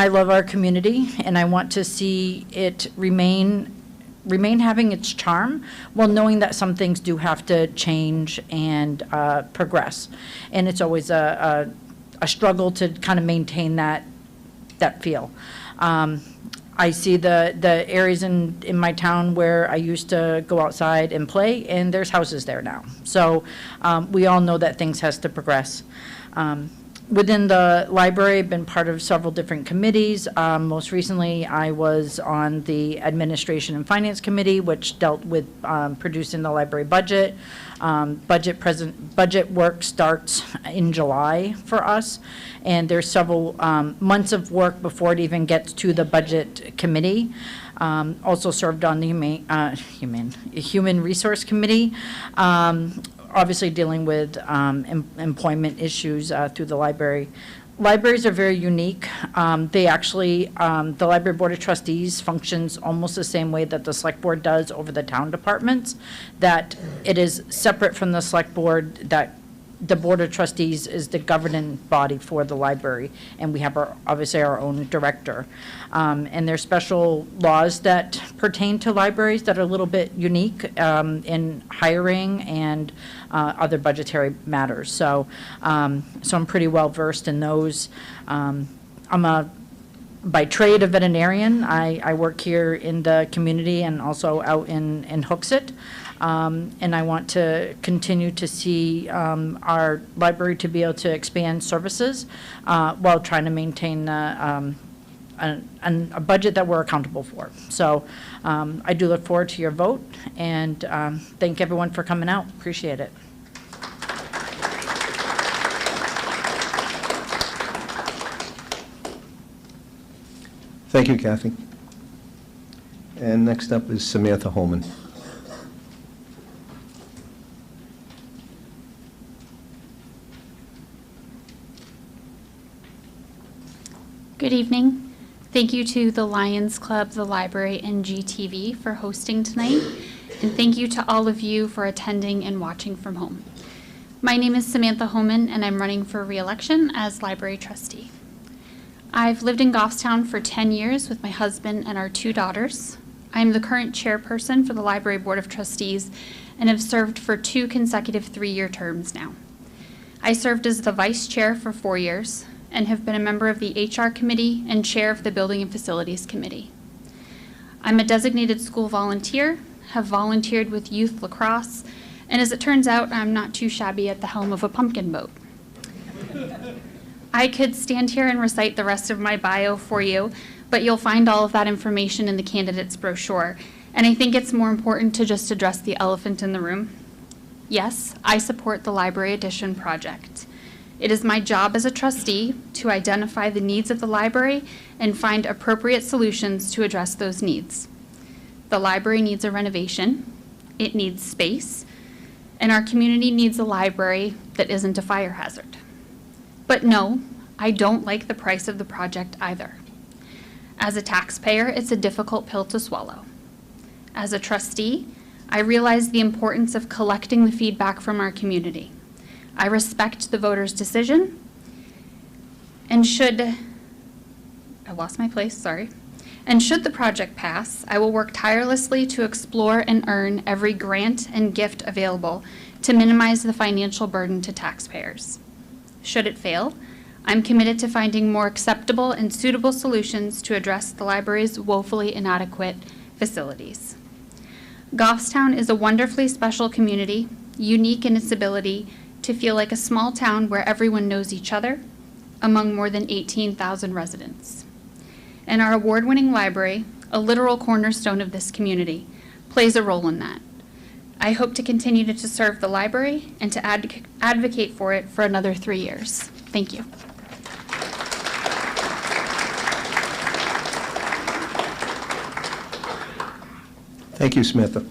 I love our community, and I want to see it remain having its charm, while knowing that some things do have to change and progress. And it's always a struggle to kind of maintain that feel. I see the areas in my town where I used to go outside and play, and there's houses there now. So we all know that things has to progress. Within the library, I've been part of several different committees. Most recently, I was on the Administration and Finance Committee, which dealt with producing the library budget. Budget work starts in July for us, and there's several months of work before it even gets to the Budget Committee. Also served on the Human Resource Committee. Obviously dealing with employment issues through the library. Libraries are very unique. They actually, the Library Board of Trustees functions almost the same way that the Select Board does over the town departments, that it is separate from the Select Board, that the Board of Trustees is the governing body for the library, and we have obviously our own director. And there's special laws that pertain to libraries that are a little bit unique in hiring and other budgetary matters. So, so I'm pretty well versed in those. I'm by trade a veterinarian. I work here in the community and also out in Hooksett. And I want to continue to see our library to be able to expand services while trying to maintain a budget that we're accountable for. So I do look forward to your vote, and thank everyone for coming out. Appreciate it. Thank you, Kathy. And next up is Samantha Holman. Good evening. Thank you to the Lions Club, the library, and GTV for hosting tonight. And thank you to all of you for attending and watching from home. My name is Samantha Holman, and I'm running for re-election as library trustee. I've lived in Goffstown for 10 years with my husband and our 2 daughters. I'm the current chairperson for the Library Board of Trustees and have served for 2 consecutive 3-year terms now. I served as the vice chair for 4 years and have been a member of the HR committee and chair of the Building and Facilities Committee. I'm a designated school volunteer, have volunteered with youth lacrosse, and as it turns out, I'm not too shabby at the helm of a pumpkin boat. I could stand here and recite the rest of my bio for you, but you'll find all of that information in the candidate's brochure. And I think it's more important to just address the elephant in the room. Yes, I support the Library Addition project. It is my job as a trustee to identify the needs of the library and find appropriate solutions to address those needs. The library needs a renovation, it needs space, and our community needs a library that isn't a fire hazard. But no, I don't like the price of the project either. As a taxpayer, it's a difficult pill to swallow. As a trustee, I realize the importance of collecting the feedback from our community. I respect the voters' decision, and should the project pass, I will work tirelessly to explore and earn every grant and gift available to minimize the financial burden to taxpayers. Should it fail, I'm committed to finding more acceptable and suitable solutions to address the library's woefully inadequate facilities. Goffstown is a wonderfully special community, unique in its ability to feel like a small town where everyone knows each other, among more than 18,000 residents. And our award-winning library, a literal cornerstone of this community, plays a role in that. I hope to continue to serve the library and to advocate for it for another 3 years. Thank you. Thank you, Samantha.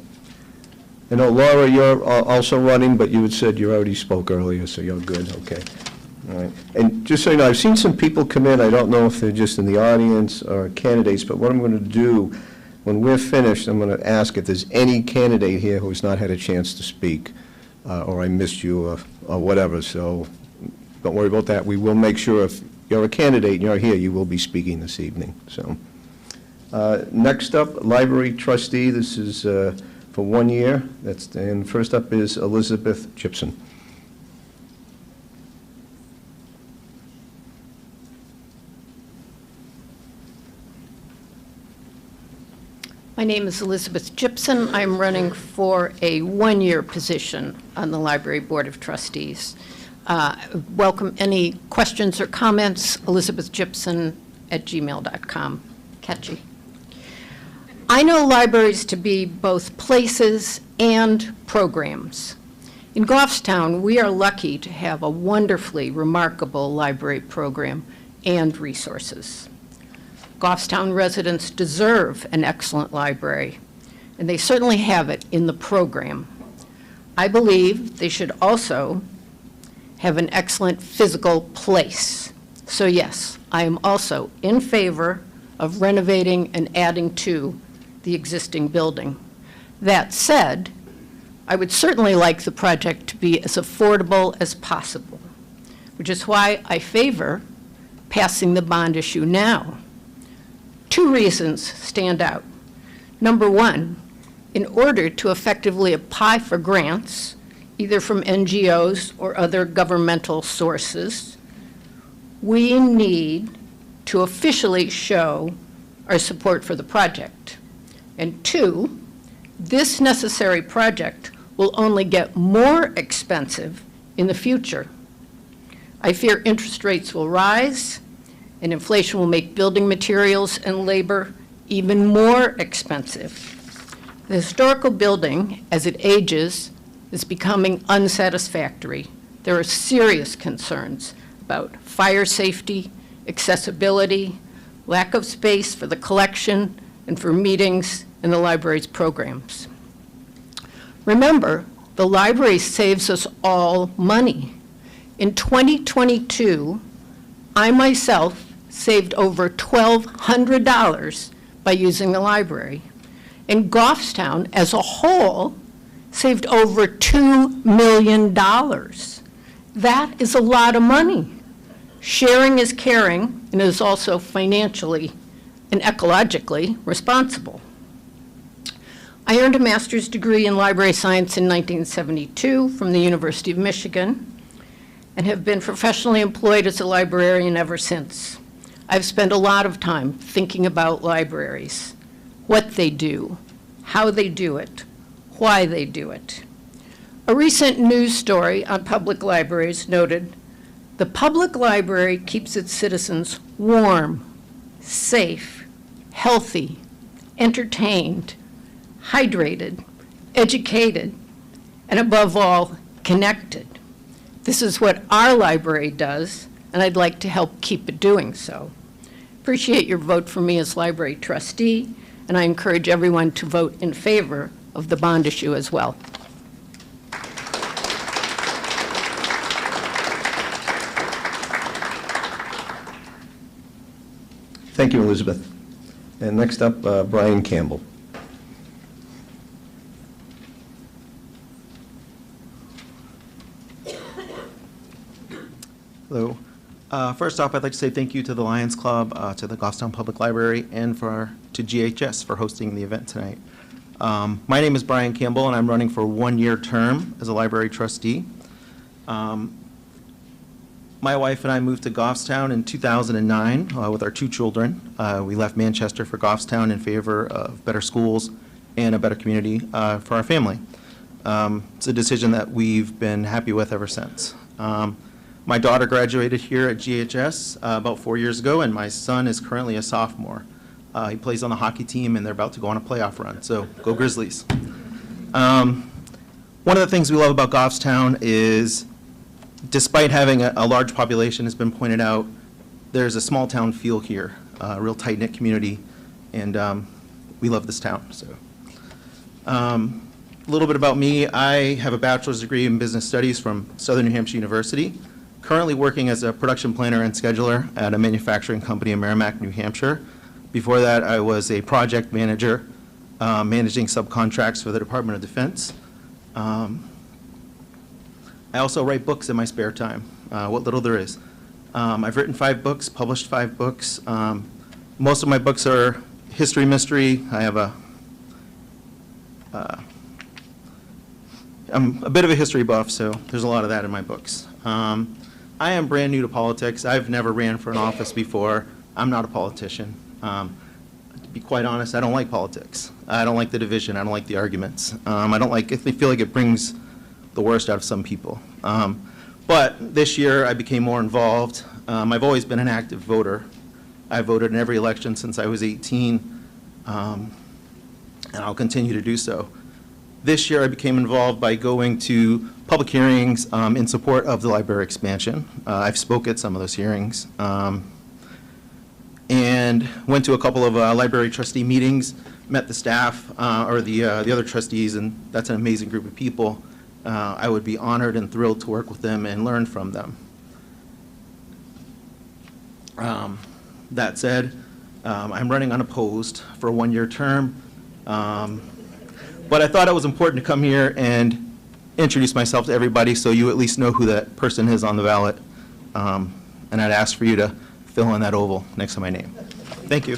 I know, Laura, you're also running, but you had said you already spoke earlier, so you're good, okay. All right. And just so you know, I've seen some people come in, I don't know if they're just in the audience or candidates, but what I'm going to do, when we're finished, I'm going to ask if there's any candidate here who has not had a chance to speak, or I missed you, or whatever, so don't worry about that. We will make sure if you're a candidate and you're here, you will be speaking this evening, so. Next up, library trustee. This is for 1 year. And first up is Elizabeth Gibson. My name is Elizabeth Gibson. I'm running for a 1-year position on the Library Board of Trustees. Welcome any questions or comments, elizabethgibson@gmail.com. Catchy. I know libraries to be both places and programs. In Goffstown, we are lucky to have a wonderfully remarkable library program and resources. Goffstown residents deserve an excellent library, and they certainly have it in the program. I believe they should also have an excellent physical place. So yes, I am also in favor of renovating and adding to the existing building. That said, I would certainly like the project to be as affordable as possible, which is why I favor passing the bond issue now. 2 reasons stand out. Number one, in order to effectively apply for grants, either from NGOs or other governmental sources, we need to officially show our support for the project. And 2, this necessary project will only get more expensive in the future. I fear interest rates will rise, and inflation will make building materials and labor even more expensive. The historical building, as it ages, is becoming unsatisfactory. There are serious concerns about fire safety, accessibility, lack of space for the collection, and for meetings in the library's programs. Remember, the library saves us all money. In 2022, I myself saved over $1,200 by using the library. And Goffstown, as a whole, saved over $2 million. That is a lot of money. Sharing is caring, and is also financially and ecologically responsible. I earned a master's degree in library science in 1972 from the University of Michigan and have been professionally employed as a librarian ever since. I've spent a lot of time thinking about libraries. what they do, how they do it, why they do it. A recent news story on public libraries noted, "The public library keeps its citizens warm, safe, healthy, entertained, hydrated, educated, and above all, connected." This is what our library does, and I'd like to help keep it doing so. Appreciate your vote for me as library trustee, and I encourage everyone to vote in favor of the bond issue as well. Thank you, Elizabeth. And next up, Brian Campbell. Hello. First off, I'd like to say thank you to the Lions Club, to the Goffstown Public Library, and to GHS for hosting the event tonight. My name is Brian Campbell, and I'm running for a one-year term as a library trustee. My wife and I moved to Goffstown in 2009 with our two children. We left Manchester for Goffstown in favor of better schools and a better community for our family. It's a decision that we've been happy with ever since. My daughter graduated here at GHS about 4 years ago, and my son is currently a sophomore. He plays on the hockey team, and they're about to go on a playoff run, so go Grizzlies. One of the things we love about Goffstown is, despite having a large population, has been pointed out, there's a small town feel here, a real tight-knit community, and we love this town. So, a little bit about me. I have a bachelor's degree in business studies from Southern New Hampshire University, currently working as a production planner and scheduler at a manufacturing company in Merrimack, New Hampshire. Before that, I was a project manager, managing subcontracts for the Department of Defense. I also write books in my spare time, what little there is. I've written 5 books, published 5 books. Most of my books are history, mystery. I have I'm a bit of a history buff, so there's a lot of that in my books. I am brand new to politics. I've never ran for an office before. I'm not a politician. To be quite honest, I don't like politics. I don't like the division. I don't like the arguments. I feel like it brings the worst out of some people. But this year I became more involved. I've always been an active voter. I've voted in every election since I was 18, and I'll continue to do so. This year I became involved by going to public hearings in support of the library expansion. I've spoke at some of those hearings and went to a couple of library trustee meetings, met the staff or the other trustees, and that's an amazing group of people. I would be honored and thrilled to work with them and learn from them. That said, I'm running unopposed for a one-year term. But I thought it was important to come here and introduce myself to everybody so you at least know who that person is on the ballot. And I'd ask for you to fill in that oval next to my name. Thank you.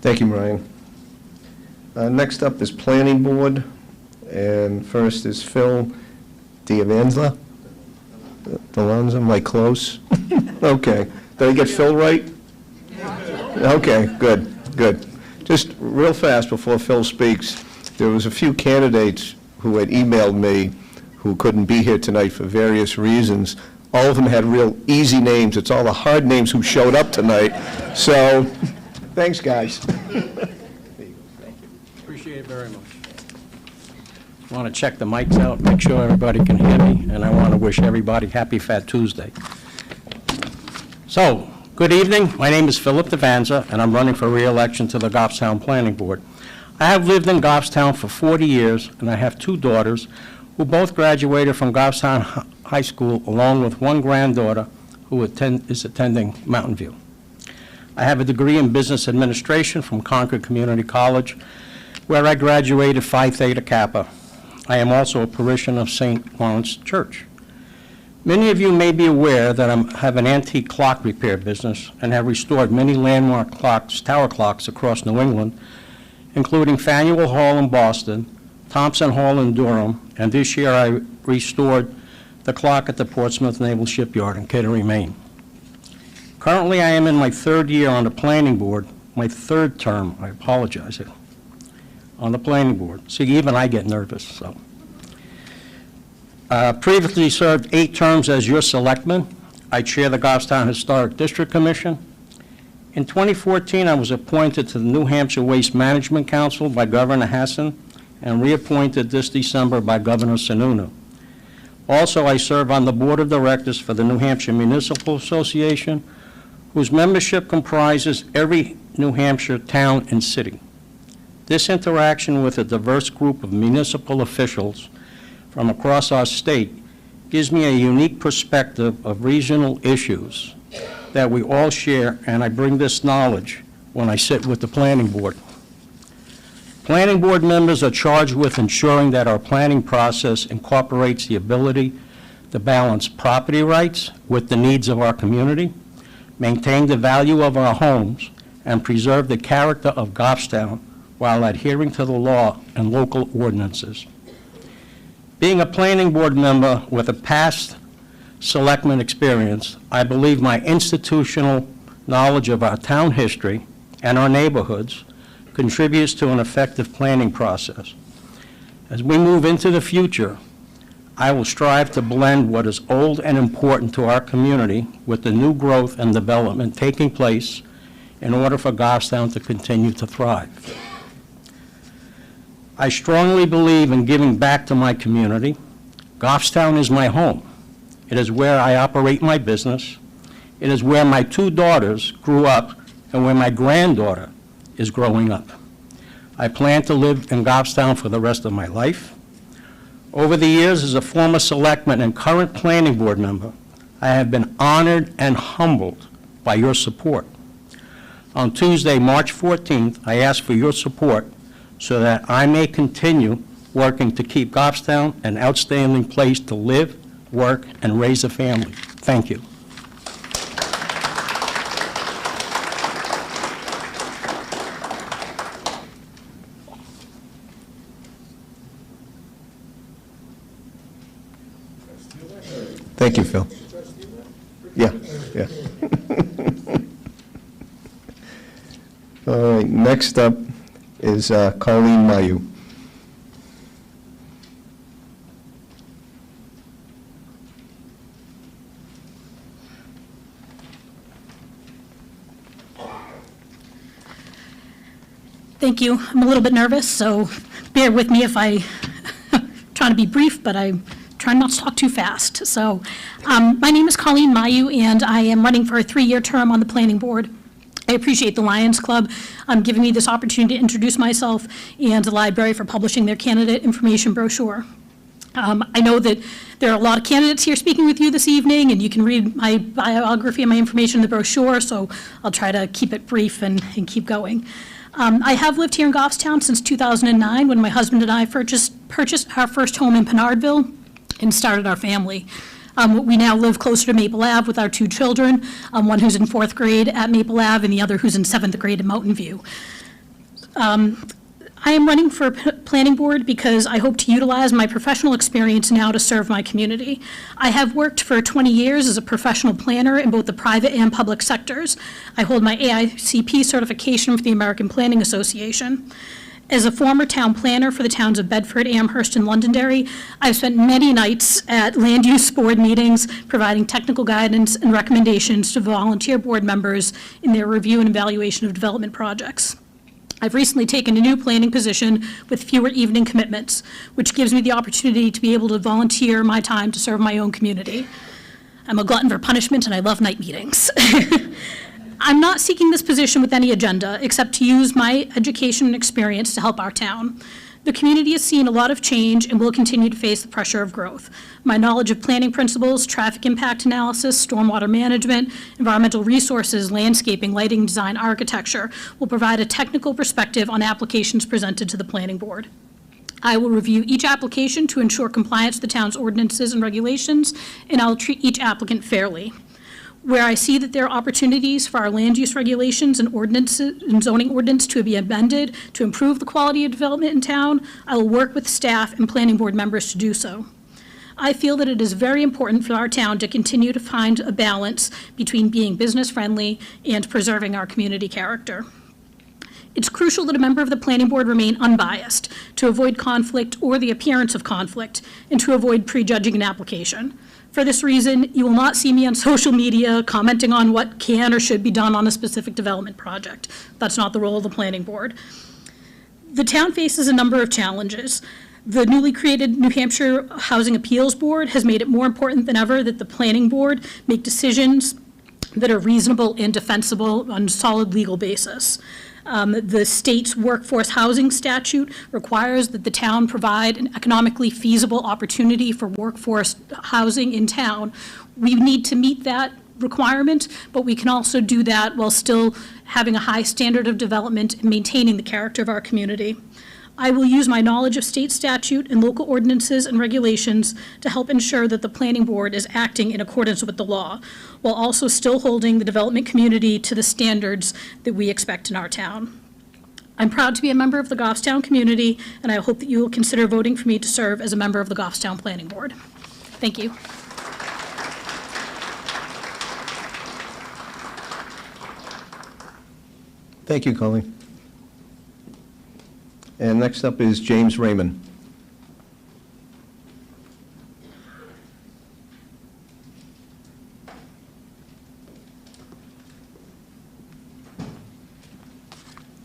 Thank you, Brian. Next up is Planning Board, and first is Phil D'Avanza. Delanza, am I close? Okay. Did I get Phil right? Okay, good, good. Just real fast before Phil speaks, there was a few candidates who had emailed me who couldn't be here tonight for various reasons. All of them had real easy names. It's all the hard names who showed up tonight. So, thanks, guys. Appreciate it very much. I want to check the mics out, make sure everybody can hear me, and I want to wish everybody happy Fat Tuesday. So, good evening. My name is Philip D'Avanza, and I'm running for re-election to the Goffstown Planning Board. I have lived in Goffstown for 40 years, and I have 2 daughters who both graduated from Goffstown High School, along with one granddaughter who is attending Mountain View. I have a degree in business administration from Concord Community College, where I graduated Phi Theta Kappa. I am also a parishioner of St. Lawrence Church. Many of you may be aware that I have an antique clock repair business and have restored many landmark clocks, tower clocks across New England, including Faneuil Hall in Boston, Thompson Hall in Durham, and this year I restored the clock at the Portsmouth Naval Shipyard in Kittery, Maine. Currently, I am in my third year on the planning board, my third term, I apologize, on the planning board. See, even I get nervous, so. Previously served 8 terms as your selectman. I chair the Goffstown Historic District Commission. In 2014, I was appointed to the New Hampshire Waste Management Council by Governor Hassan and reappointed this December by Governor Sununu. Also, I serve on the Board of Directors for the New Hampshire Municipal Association, whose membership comprises every New Hampshire town and city. This interaction with a diverse group of municipal officials from across our state gives me a unique perspective of regional issues that we all share, and I bring this knowledge when I sit with the planning board. Planning board members are charged with ensuring that our planning process incorporates the ability to balance property rights with the needs of our community, maintain the value of our homes, and preserve the character of Goffstown while adhering to the law and local ordinances. Being a planning board member with a past selectman experience, I believe my institutional knowledge of our town history and our neighborhoods contributes to an effective planning process. As we move into the future, I will strive to blend what is old and important to our community with the new growth and development taking place in order for Goffstown to continue to thrive. I strongly believe in giving back to my community. Goffstown is my home. It is where I operate my business. It is where my 2 daughters grew up and where my granddaughter is growing up. I plan to live in Goffstown for the rest of my life. Over the years, as a former selectman and current planning board member, I have been honored and humbled by your support. On Tuesday, March 14th, I ask for your support so that I may continue working to keep Goffstown an outstanding place to live, work, and raise a family. Thank you. Thank you, Phil. Yeah, yeah. All right, next up is Colleen Mayu. Thank you. I'm a little bit nervous, so bear with me if I try to be brief, but I'm trying not to talk too fast. So my name is Colleen Mayu, and I am running for a 3-year term on the planning board. I appreciate the Lions Club giving me this opportunity to introduce myself and the library for publishing their candidate information brochure. I know that there are a lot of candidates here speaking with you this evening, and you can read my biography and my information in the brochure, so I'll try to keep it brief and keep going. I have lived here in Goffstown since 2009 when my husband and I purchased our first home in Pinardville and started our family. We now live closer to Maple Ave with our 2 children, one who's in 4th grade at Maple Ave and the other who's in 7th grade at Mountain View. I am running for planning board because I hope to utilize my professional experience now to serve my community. I have worked for 20 years as a professional planner in both the private and public sectors. I hold my AICP certification for the American Planning Association. As a former town planner for the towns of Bedford, Amherst, and Londonderry, I've spent many nights at land use board meetings providing technical guidance and recommendations to volunteer board members in their review and evaluation of development projects. I've recently taken a new planning position with fewer evening commitments, which gives me the opportunity to be able to volunteer my time to serve my own community. I'm a glutton for punishment, and I love night meetings. I'm not seeking this position with any agenda, except to use my education and experience to help our town. The community has seen a lot of change and will continue to face the pressure of growth. My knowledge of planning principles, traffic impact analysis, stormwater management, environmental resources, landscaping, lighting, design, architecture will provide a technical perspective on applications presented to the planning board. I will review each application to ensure compliance with the town's ordinances and regulations, and I'll treat each applicant fairly. Where I see that there are opportunities for our land use regulations and ordinances and zoning ordinance to be amended to improve the quality of development in town, I will work with staff and planning board members to do so. I feel that it is very important for our town to continue to find a balance between being business-friendly and preserving our community character. It's crucial that a member of the planning board remain unbiased to avoid conflict or the appearance of conflict and to avoid prejudging an application. For this reason, you will not see me on social media commenting on what can or should be done on a specific development project. That's not the role of the planning board. The town faces a number of challenges. The newly created New Hampshire Housing Appeals Board has made it more important than ever that the planning board make decisions that are reasonable and defensible on a solid legal basis. The state's workforce housing statute requires that the town provide an economically feasible opportunity for workforce housing in town. We need to meet that requirement, but we can also do that while still having a high standard of development and maintaining the character of our community. I will use my knowledge of state statute and local ordinances and regulations to help ensure that the planning board is acting in accordance with the law, while also still holding the development community to the standards that we expect in our town. I'm proud to be a member of the Goffstown community, and I hope that you will consider voting for me to serve as a member of the Goffstown Planning Board. Thank you. Thank you, Colleen. And next up is James Raymond.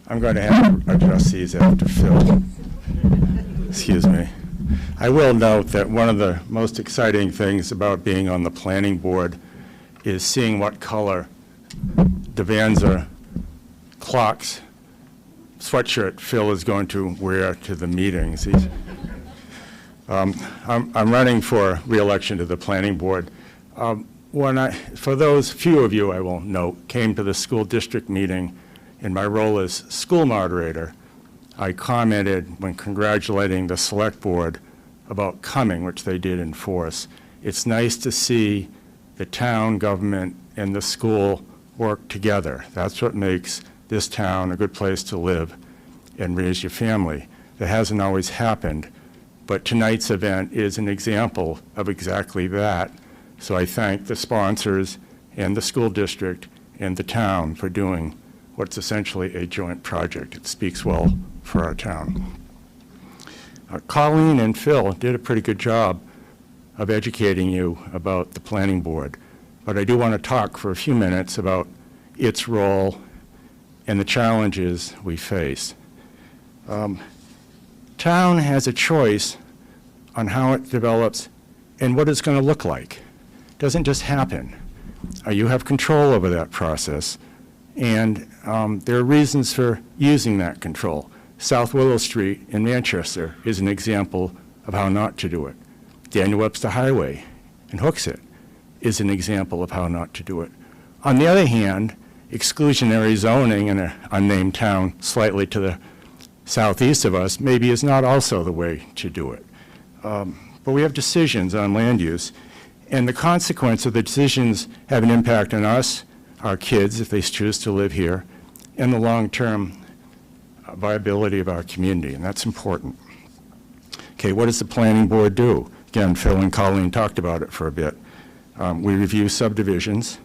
I'm going to have to address these after Phil. Excuse me. I will note that one of the most exciting things about being on the planning board is seeing what color Devanza clocks sweatshirt Phil is going to wear to the meetings. I'm running for re-election to the planning board. For those few of you, I will note, came to the school district meeting in my role as school moderator, I commented when congratulating the select board about coming, which they did in force. It's nice to see the town government and the school work together. That's what makes this town a good place to live and raise your family. That hasn't always happened, but tonight's event is an example of exactly that. So I thank the sponsors and the school district and the town for doing what's essentially a joint project. It speaks well for our town. Colleen and Phil did a pretty good job of educating you about the planning board, but I do want to talk for a few minutes about its role and the challenges we face. Town has a choice on how it develops and what it's going to look like. It doesn't just happen. You have control over that process, and there are reasons for using that control. South Willow Street in Manchester is an example of how not to do it. Daniel Webster Highway in Hooksett is an example of how not to do it. On the other hand, exclusionary zoning in an unnamed town slightly to the southeast of us maybe is not also the way to do it. But we have decisions on land use, and the consequence of the decisions have an impact on us, our kids, if they choose to live here, and the long-term viability of our community, and that's important. Okay, what does the planning board do? Again, Phil and Colleen talked about it for a bit. We review subdivisions.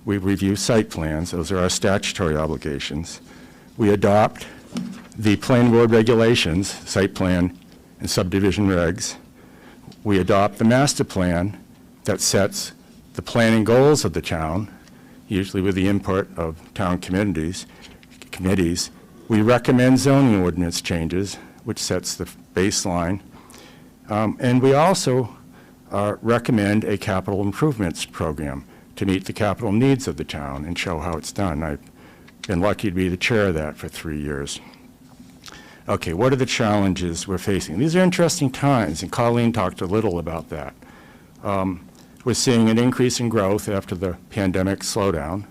We review site plans. Those are our statutory obligations. We adopt the planning board regulations, site plan and subdivision regs. We adopt the master plan that sets the planning goals of the town, usually with the input of town committees. We recommend zoning ordinance changes, which sets the baseline. And we also recommend a capital improvements program to meet the capital needs of the town and show how it's done. I've been lucky to be the chair of that for 3 years. Okay, what are the challenges we're facing? These are interesting times, and Colleen talked a little about that. We're seeing an increase in growth after the pandemic slowdown.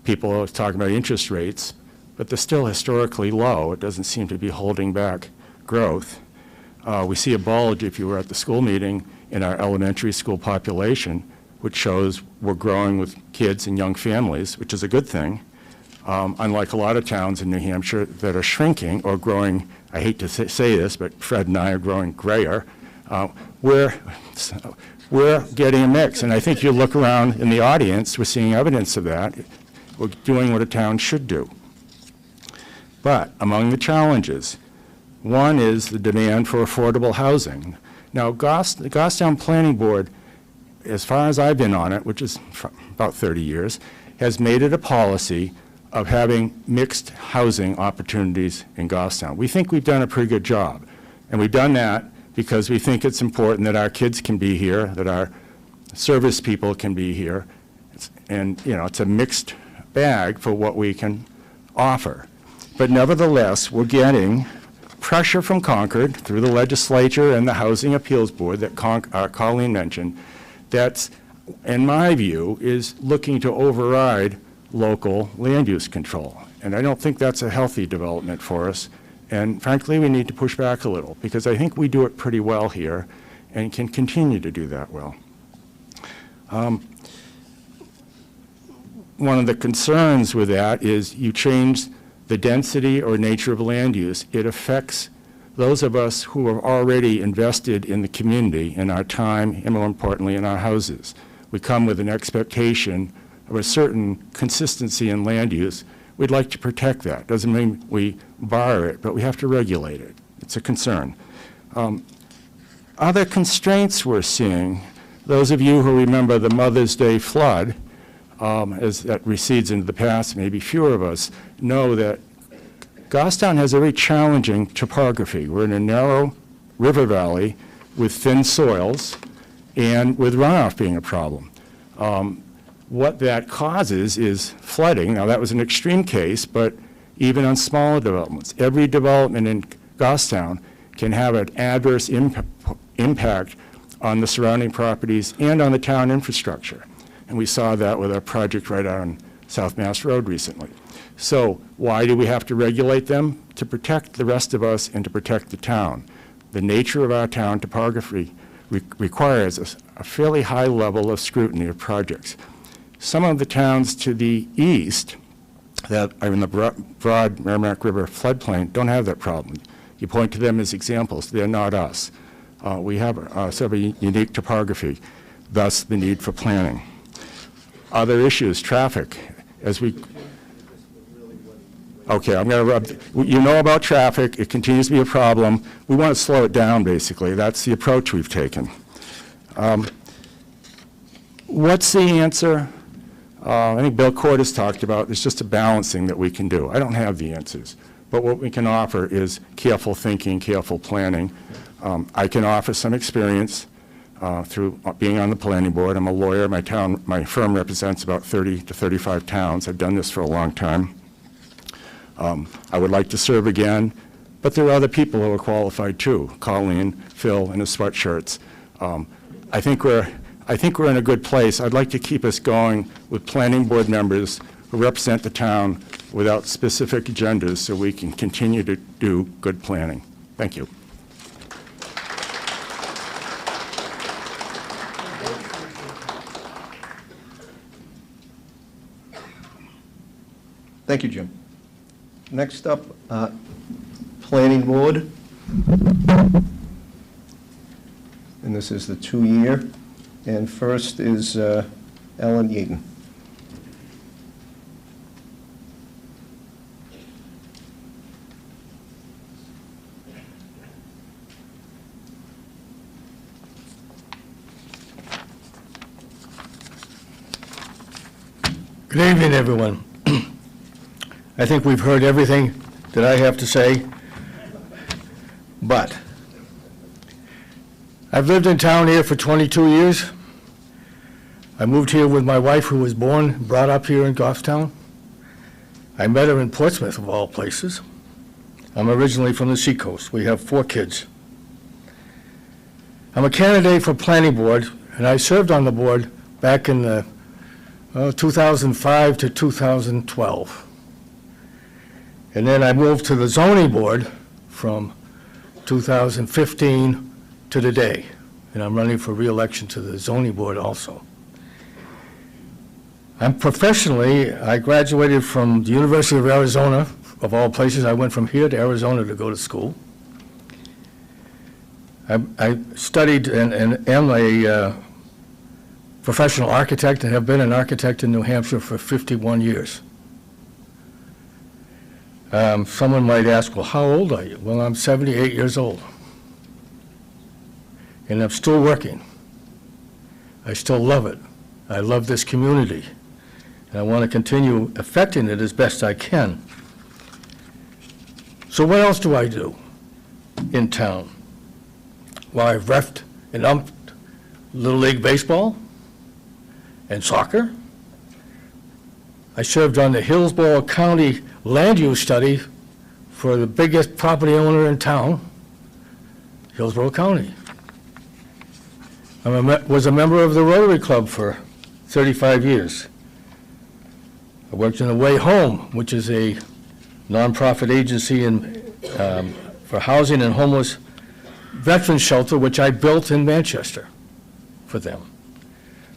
People are talking about interest rates, but they're still historically low. It doesn't seem to be holding back growth. We see a bulge, if you were at the school meeting, in our elementary school population, which shows we're growing with kids and young families, which is a good thing, unlike a lot of towns in New Hampshire that are shrinking or growing. I hate to say this, but Fred and I are growing grayer. We're getting a mix, and I think you look around in the audience, we're seeing evidence of that. We're doing what a town should do. But among the challenges, one is the demand for affordable housing. Now, the Goffstown Planning Board, as far as I've been on it, which is about 30 years, has made it a policy of having mixed housing opportunities in Goffstown. We think we've done a pretty good job, and we've done that because we think it's important that our kids can be here, that our service people can be here, and it's a mixed bag for what we can offer. But nevertheless, we're getting pressure from Concord through the legislature and the Housing Appeals Board that Colleen mentioned, that's, in my view, is looking to override local land use control. And I don't think that's a healthy development for us. And frankly, we need to push back a little, because I think we do it pretty well here and can continue to do that well. One of the concerns with that is you change the density or nature of land use. It affects those of us who are already invested in the community, in our time, and more importantly, in our houses. We come with an expectation of a certain consistency in land use. We'd like to protect that. Doesn't mean we bar it, but we have to regulate it. It's a concern. Other constraints we're seeing, those of you who remember the Mother's Day flood, as that recedes into the past, maybe fewer of us know that Goffstown has a very challenging topography. We're in a narrow river valley with thin soils and with runoff being a problem. What that causes is flooding. Now, that was an extreme case, but even on smaller developments, every development in Goffstown can have an adverse impact on the surrounding properties and on the town infrastructure. And we saw that with our project right on South Mass Road recently. So why do we have to regulate them? To protect the rest of us and to protect the town. The nature of our town topography requires a fairly high level of scrutiny of projects. Some of the towns to the east that are in the broad Merrimack River floodplain don't have that problem. You point to them as examples. They're not us. We have sort of a unique topography, thus the need for planning. Other issues, traffic, okay, I'm going to you know about traffic, it continues to be a problem. We want to slow it down, basically. That's the approach we've taken. What's the answer? I think Bill Cordes talked about, it's just a balancing that we can do. I don't have the answers, but what we can offer is careful thinking, careful planning. I can offer some experience through being on the planning board. I'm a lawyer. My firm represents about 30 to 35 towns. I've done this for a long time. I would like to serve again, but there are other people who are qualified too. Colleen, Phil, and his sweatshirts. I think we're in a good place. I'd like to keep us going with planning board members who represent the town without specific agendas so we can continue to do good planning. Thank you. Thank you, Jim. Next up, Planning Board. And this is the 2-year. And first is Ellen Yeaton. Good evening, everyone. I think we've heard everything that I have to say, but I've lived in town here for 22 years. I moved here with my wife, who was born and brought up here in Goffstown. I met her in Portsmouth, of all places. I'm originally from the seacoast. We have 4 kids. I'm a candidate for planning board, and I served on the board back in the 2005 to 2012. And then I moved to the zoning board from 2015 to today. And I'm running for re-election to the zoning board also. Professionally, I graduated from the University of Arizona, of all places. I went from here to Arizona to go to school. I studied and am a professional architect and have been an architect in New Hampshire for 51 years. Someone might ask, well, how old are you? Well, I'm 78 years old. And I'm still working. I still love it. I love this community. And I want to continue affecting it as best I can. So what else do I do in town? Well, I've reffed and umped Little League Baseball and soccer. I served on the Hillsborough County Land Use Study for the biggest property owner in town, Hillsborough County. I was a member of the Rotary Club for 35 years. I worked in the Way Home, which is a nonprofit agency for housing and homeless veterans shelter, which I built in Manchester for them.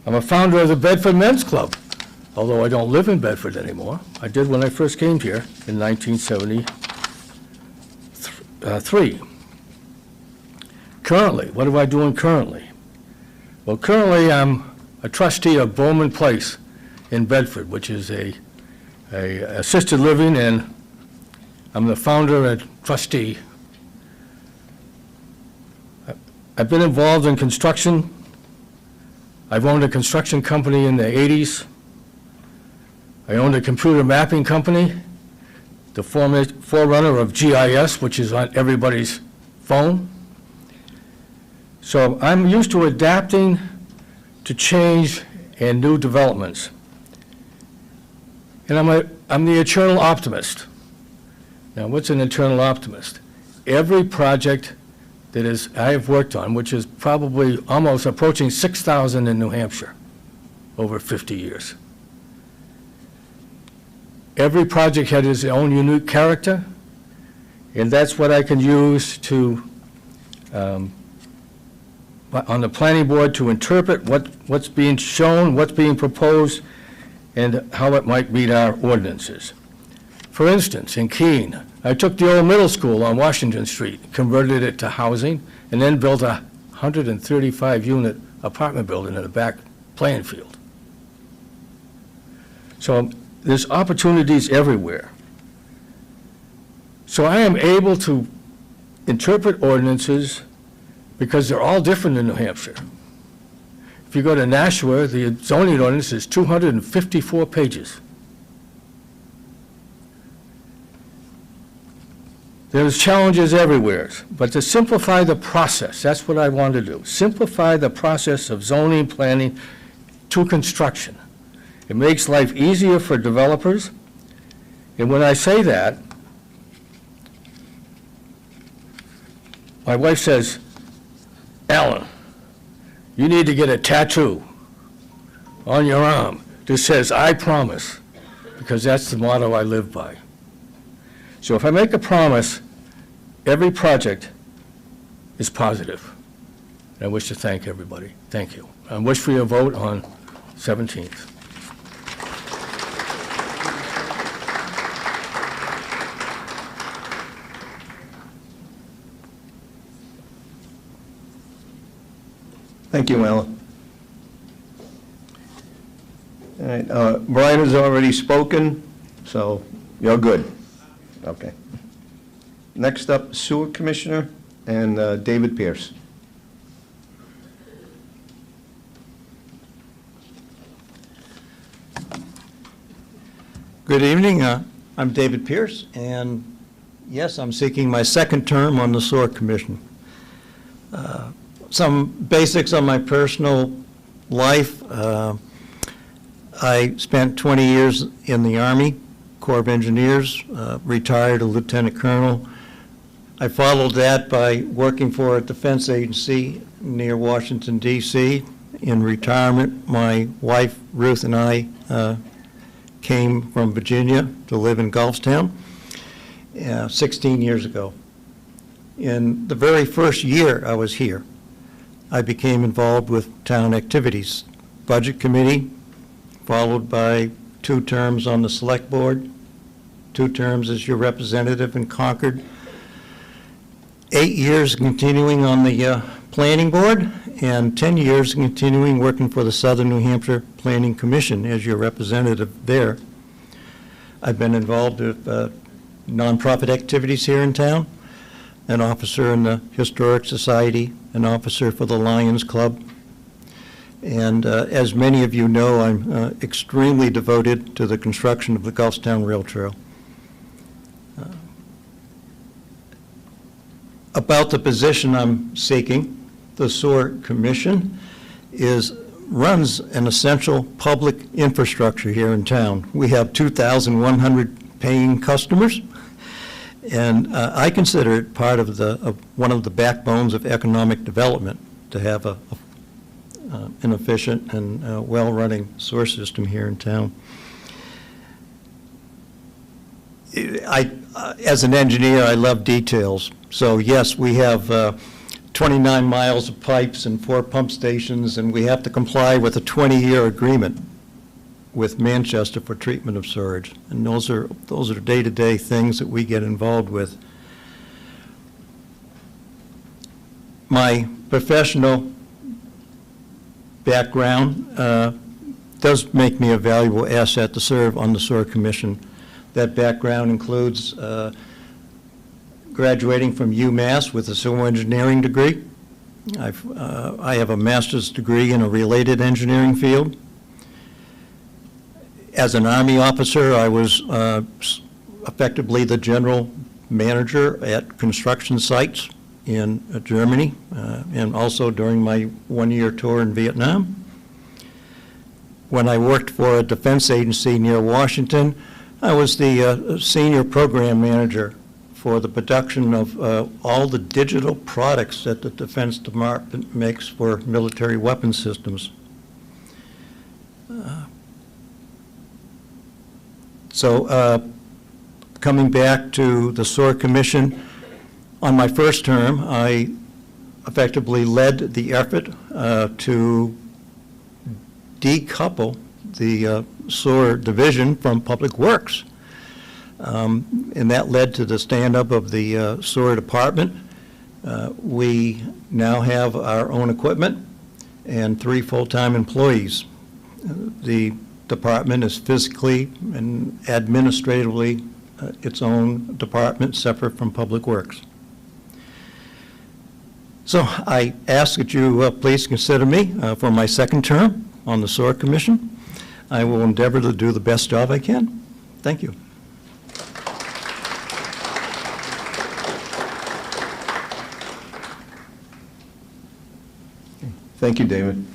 I'm a founder of the Bedford Men's Club, although I don't live in Bedford anymore. I did when I first came here in 1973. Currently, what am I doing currently? Well, currently I'm a trustee of Bowman Place in Bedford, which is a assisted living, and I'm the founder and trustee. I've been involved in construction. I've owned a construction company in the 80s. I owned a computer mapping company, the forerunner of GIS, which is on everybody's phone. So I'm used to adapting to change and new developments. And I'm the eternal optimist. Now, what's an eternal optimist? Every project that I have worked on, which is probably almost approaching 6,000 in New Hampshire over 50 years. Every project had its own unique character, and that's what I can use to, on the planning board, to interpret what's being shown, what's being proposed, and how it might meet our ordinances. For instance, in Keene, I took the old middle school on Washington Street, converted it to housing, and then built a 135-unit apartment building in the back playing field. So there's opportunities everywhere. So I am able to interpret ordinances because they're all different in New Hampshire. If you go to Nashua, the zoning ordinance is 254 pages. There's challenges everywhere, but to simplify the process, that's what I want to do. Simplify the process of zoning, planning to construction. It makes life easier for developers. And when I say that, my wife says, Alan, you need to get a tattoo on your arm that says, I promise, because that's the motto I live by. So if I make a promise, every project is positive. And I wish to thank everybody. Thank you. I wish for your vote on 17th. Thank you, Alan. All right, Brian has already spoken, so you're good. Okay. Next up, Sewer Commissioner and David Pierce. Good evening. I'm David Pierce, and yes, I'm seeking my second term on the Sewer Commission. Some basics on my personal life. I spent 20 years in the Army, Corps of Engineers, retired a lieutenant colonel. I followed that by working for a defense agency near Washington, D.C. In retirement, my wife, Ruth, and I came from Virginia to live in Goffstown 16 years ago. In the very first year I was here, I became involved with town activities, budget committee, followed by 2 terms on the Select Board, 2 terms as your representative in Concord, 8 years continuing on the Planning Board, and 10 years continuing working for the Southern New Hampshire Planning Commission as your representative there. I've been involved with nonprofit activities here in town, an officer in the Historic Society, an officer for the Lions Club, and as many of you know, I'm extremely devoted to the construction of the Goffstown Rail Trail. About the position I'm seeking, the SOAR Commission runs an essential public infrastructure here in town. We have 2,100 paying customers, and I consider it part of one of the backbones of economic development to have an efficient and well-running sewer system here in town. As an engineer, I love details. So yes, we have 29 miles of pipes and 4 pump stations, and we have to comply with a 20-year agreement with Manchester for treatment of sewage. And those are day-to-day things that we get involved with. My professional background does make me a valuable asset to serve on the SOAR Commission. That background includes graduating from UMass with a civil engineering degree. I have a master's degree in a related engineering field. As an Army officer, I was effectively the general manager at construction sites in Germany, and also during my 1-year tour in Vietnam. When I worked for a defense agency near Washington, I was the senior program manager for the production of all the digital products that the Defense Department makes for military weapon systems. Coming back to the SOAR Commission, on my first term, I effectively led the effort to decouple the SOAR division from Public Works. And that led to the stand-up of the SOAR department. We now have our own equipment and 3 full-time employees. The department is physically and administratively its own department, separate from Public Works. So I ask that you please consider me for my second term on the SOAR Commission. I will endeavor to do the best job I can. Thank you. Thank you, David.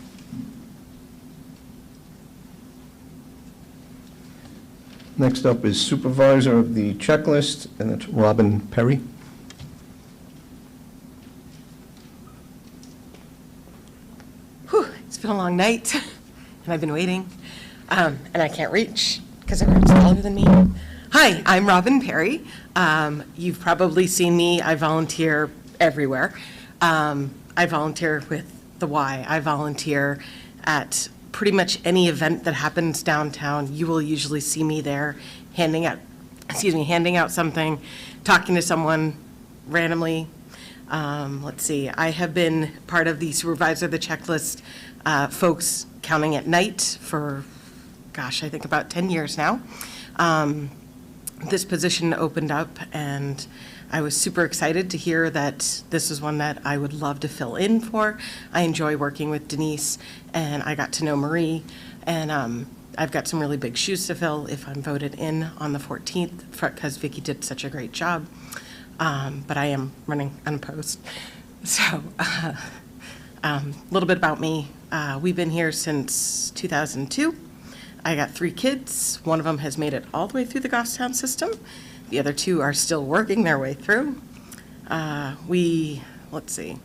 Next up is Supervisor of the Checklist, and it's Robin Perry. Whew, it's been a long night, and I've been waiting, and I can't reach because everyone's taller than me. Hi, I'm Robin Perry. You've probably seen me. I volunteer everywhere. I volunteer with the Y. I volunteer at pretty much any event that happens downtown. You will usually see me there handing out something, talking to someone randomly. Let's see, I have been part of the Supervisor of the Checklist folks counting at night for, gosh, I think about 10 years now. This position opened up, and I was super excited to hear that this is one that I would love to fill in for. I enjoy working with Denise, and I got to know Marie, and I've got some really big shoes to fill if I'm voted in on the 14th, because Vicki did such a great job. But I am running unopposed. So a little bit about me. We've been here since 2002. I got 3 kids. One of them has made it all the way through the Goffstown system. The other 2 are still working their way through. Let's see,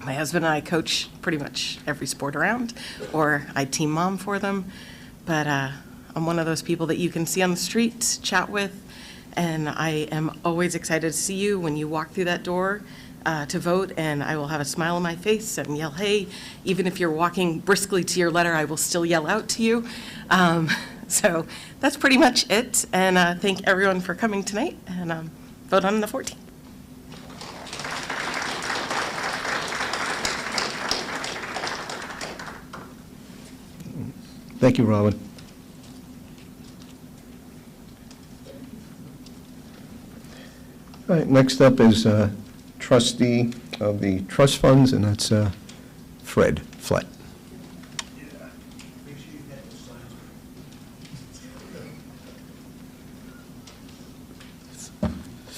my husband and I coach pretty much every sport around, or I team mom for them. But I'm one of those people that you can see on the street, chat with, and I am always excited to see you when you walk through that door. to vote, and I will have a smile on my face and yell, hey. Even if you're walking briskly to your letter, I will still yell out to you. So that's pretty much it, and thank everyone for coming tonight, and vote on the 14th. Thank you, Robin. All right, next up is trustee of the trust funds, and that's Fred Flett.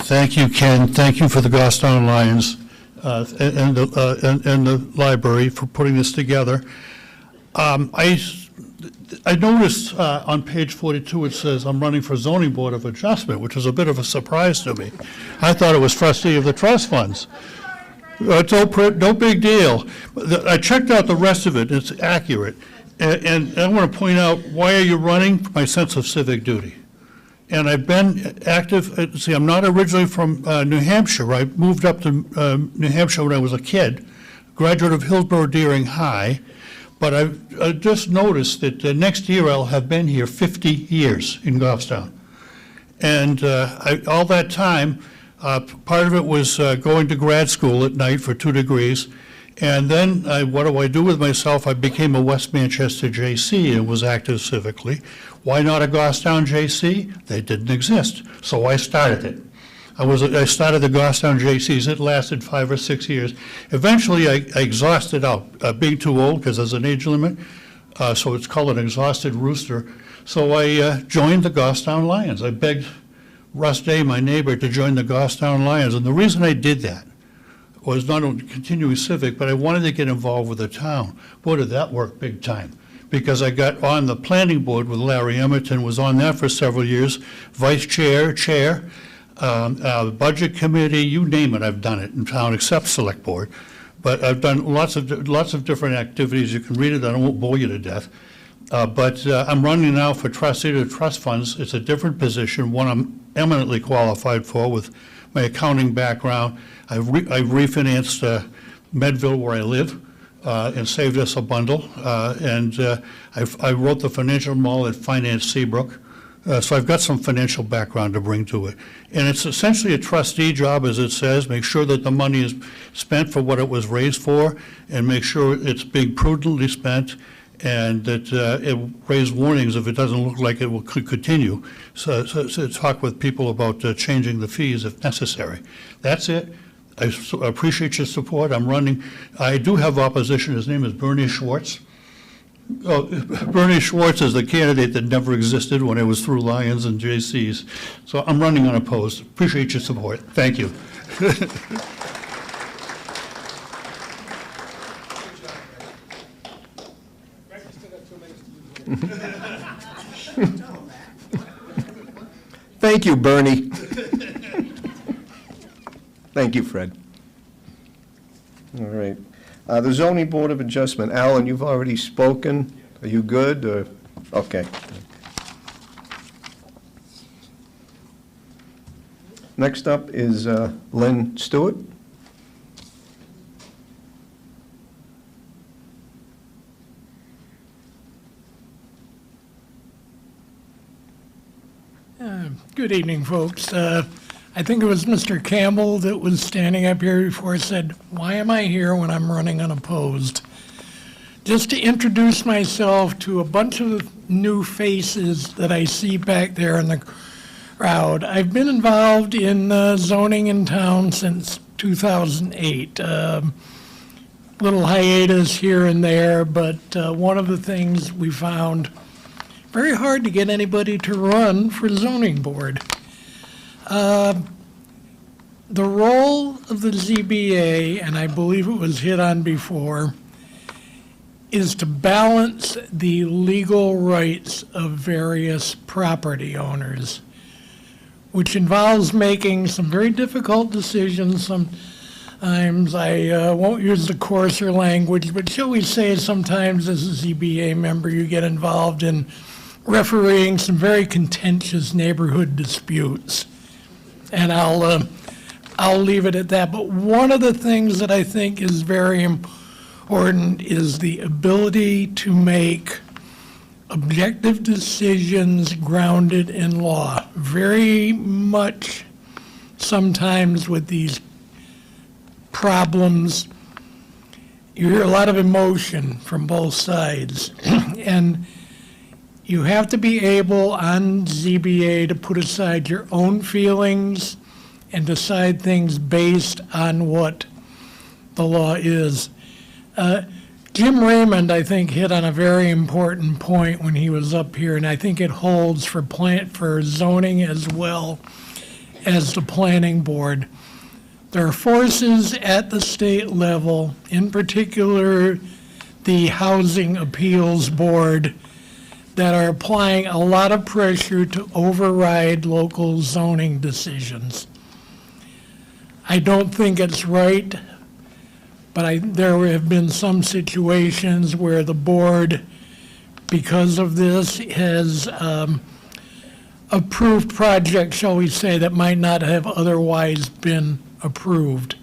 Thank you, Ken. Thank you for the Goffstown Lions and the library for putting this together. I noticed on page 42 it says I'm running for zoning board of adjustment, which was a bit of a surprise to me. I thought it was trustee of the trust funds. No big deal. I checked out the rest of it. It's accurate. And I want to point out, why are you running? My sense of civic duty. And I've been active, see, I'm not originally from New Hampshire. I moved up to New Hampshire when I was a kid, graduate of Hillsborough Deering High. But I just noticed that next year I'll have been here 50 years in Goffstown. And all that time, part of it was going to grad school at night for 2 degrees. And then what do I do with myself? I became a West Manchester JC and was active civically. Why not a Goffstown JC? They didn't exist, so I started it. I started the Goffstown JCs. It lasted 5 or 6 years. Eventually, I exhausted out, being too old because there's an age limit, so it's called an exhausted rooster. So I joined the Goffstown Lions. I begged Russ Day, my neighbor, to join the Goffstown Lions, and the reason I did that was not only continuing civic, but I wanted to get involved with the town. Boy, did that work big time. Because I got on the planning board with Larry Emerton, was on that for several years, vice chair, budget committee, you name it, I've done it in town, except select board. But I've done lots of different activities. You can read it, I won't bore you to death. But I'm running now for trustee of the trust funds. It's a different position, one I'm eminently qualified for with my accounting background. I've refinanced Medville, where I live, and saved us a bundle. I wrote the financial model at Finance Seabrook. So I've got some financial background to bring to it. And it's essentially a trustee job, as it says, make sure that the money is spent for what it was raised for, and make sure it's being prudently spent, and that it raise warnings if it doesn't look like it could continue. So talk with people about changing the fees if necessary. That's it. I appreciate your support. I'm running. I do have opposition. His name is Bernie Schwartz. Oh, Bernie Schwartz is the candidate that never existed when I was through Lions and JCs. So I'm running unopposed. Appreciate your support. Thank you. Thank you, Bernie. Thank you, Fred. All right. The Zoning Board of Adjustment. Alan, you've already spoken. Are you good? Or? Okay. Next up is Len Stewart. Good evening, folks. I think it was Mr. Campbell that was standing up here before said, why am I here when I'm running unopposed? Just to introduce myself to a bunch of new faces that I see back there in the crowd. I've been involved in zoning in town since 2008. Little hiatus here and there, but one of the things we found very hard to get anybody to run for zoning board. The role of the ZBA, and I believe it was hit on before, is to balance the legal rights of various property owners, which involves making some very difficult decisions. Sometimes I won't use the coarser language, but shall we say sometimes as a ZBA member you get involved in refereeing some very contentious neighborhood disputes. And I'll I'll leave it at that. But one of the things that I think is very important is the ability to make objective decisions grounded in law. Very much sometimes with these problems, you hear a lot of emotion from both sides. And you have to be able on ZBA to put aside your own feelings and decide things based on what the law is. Jim Raymond, I think, hit on a very important point when he was up here, and I think it holds for zoning as well as the planning board. There are forces at the state level, in particular the Housing Appeals Board, that are applying a lot of pressure to override local zoning decisions. I don't think it's right, but there have been some situations where the board, because of this, has approved projects, shall we say, that might not have otherwise been approved.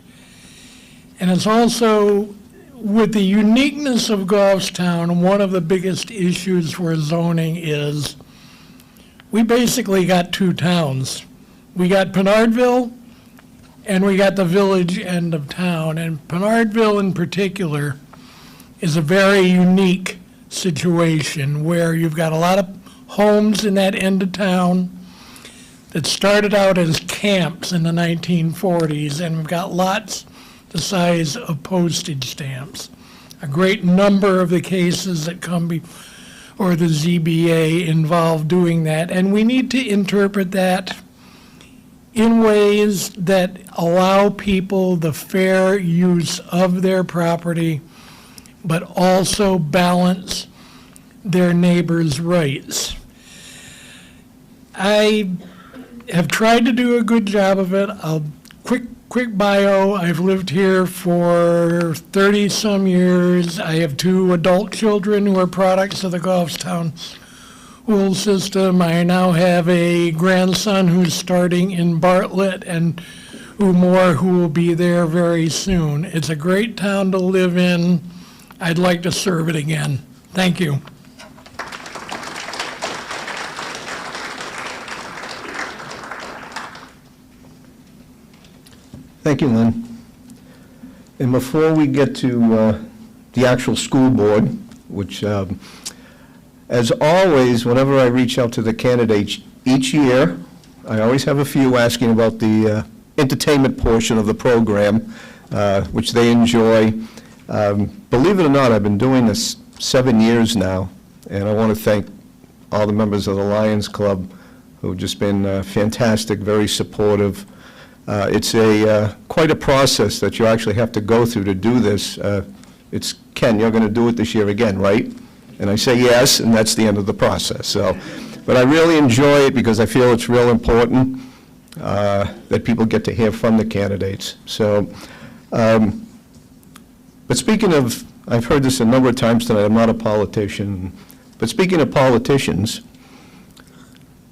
And it's also, with the uniqueness of Goffstown, one of the biggest issues for zoning is we basically got two towns. We got Pinardville and we got the village end of town. And Pinardville in particular is a very unique situation where you've got a lot of homes in that end of town that started out as camps in the 1940s, and we've got lots the size of postage stamps. A great number of the cases that come before the ZBA involve doing that, and we need to interpret that in ways that allow people the fair use of their property, but also balance their neighbors' rights. I have tried to do a good job of it. Quick bio, I've lived here for 30-some years. I have 2 adult children who are products of the Goffstown school system. I now have a grandson who's starting in Bartlett and who will be there very soon. It's a great town to live in. I'd like to serve it again. Thank you. Thank you, Lynn. And before we get to the actual school board, which, as always, whenever I reach out to the candidates each year, I always have a few asking about the entertainment portion of the program, which they enjoy. Believe it or not, I've been doing this 7 years now, and I want to thank all the members of the Lions Club who have just been fantastic, very supportive. It's quite a process that you actually have to go through to do this. It's, Ken, you're going to do it this year again, right? And I say yes, and that's the end of the process. So, but I really enjoy it because I feel it's real important that people get to hear from the candidates. So, but speaking of, I've heard this a number of times tonight, I'm not a politician, but speaking of politicians,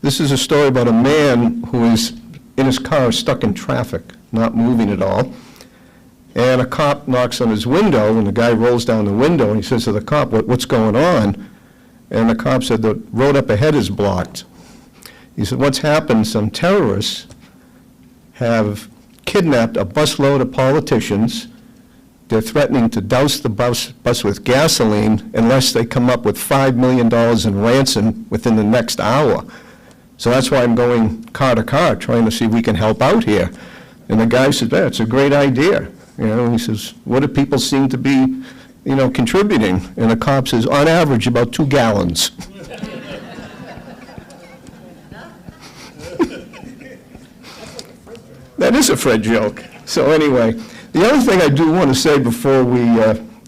this is a story about a man who is in his car, stuck in traffic, not moving at all. And a cop knocks on his window, and the guy rolls down the window, and he says to the cop, what's going on? And the cop said, the road up ahead is blocked. He said, what's happened? Some terrorists have kidnapped a busload of politicians. They're threatening to douse the bus with gasoline unless they come up with $5 million in ransom within the next hour. So that's why I'm going car to car, trying to see if we can help out here. And the guy said, it's a great idea. And he says, what do people seem to be, contributing? And the cop says, on average, about 2 gallons. That is a Fred joke. So anyway, the other thing I do want to say before we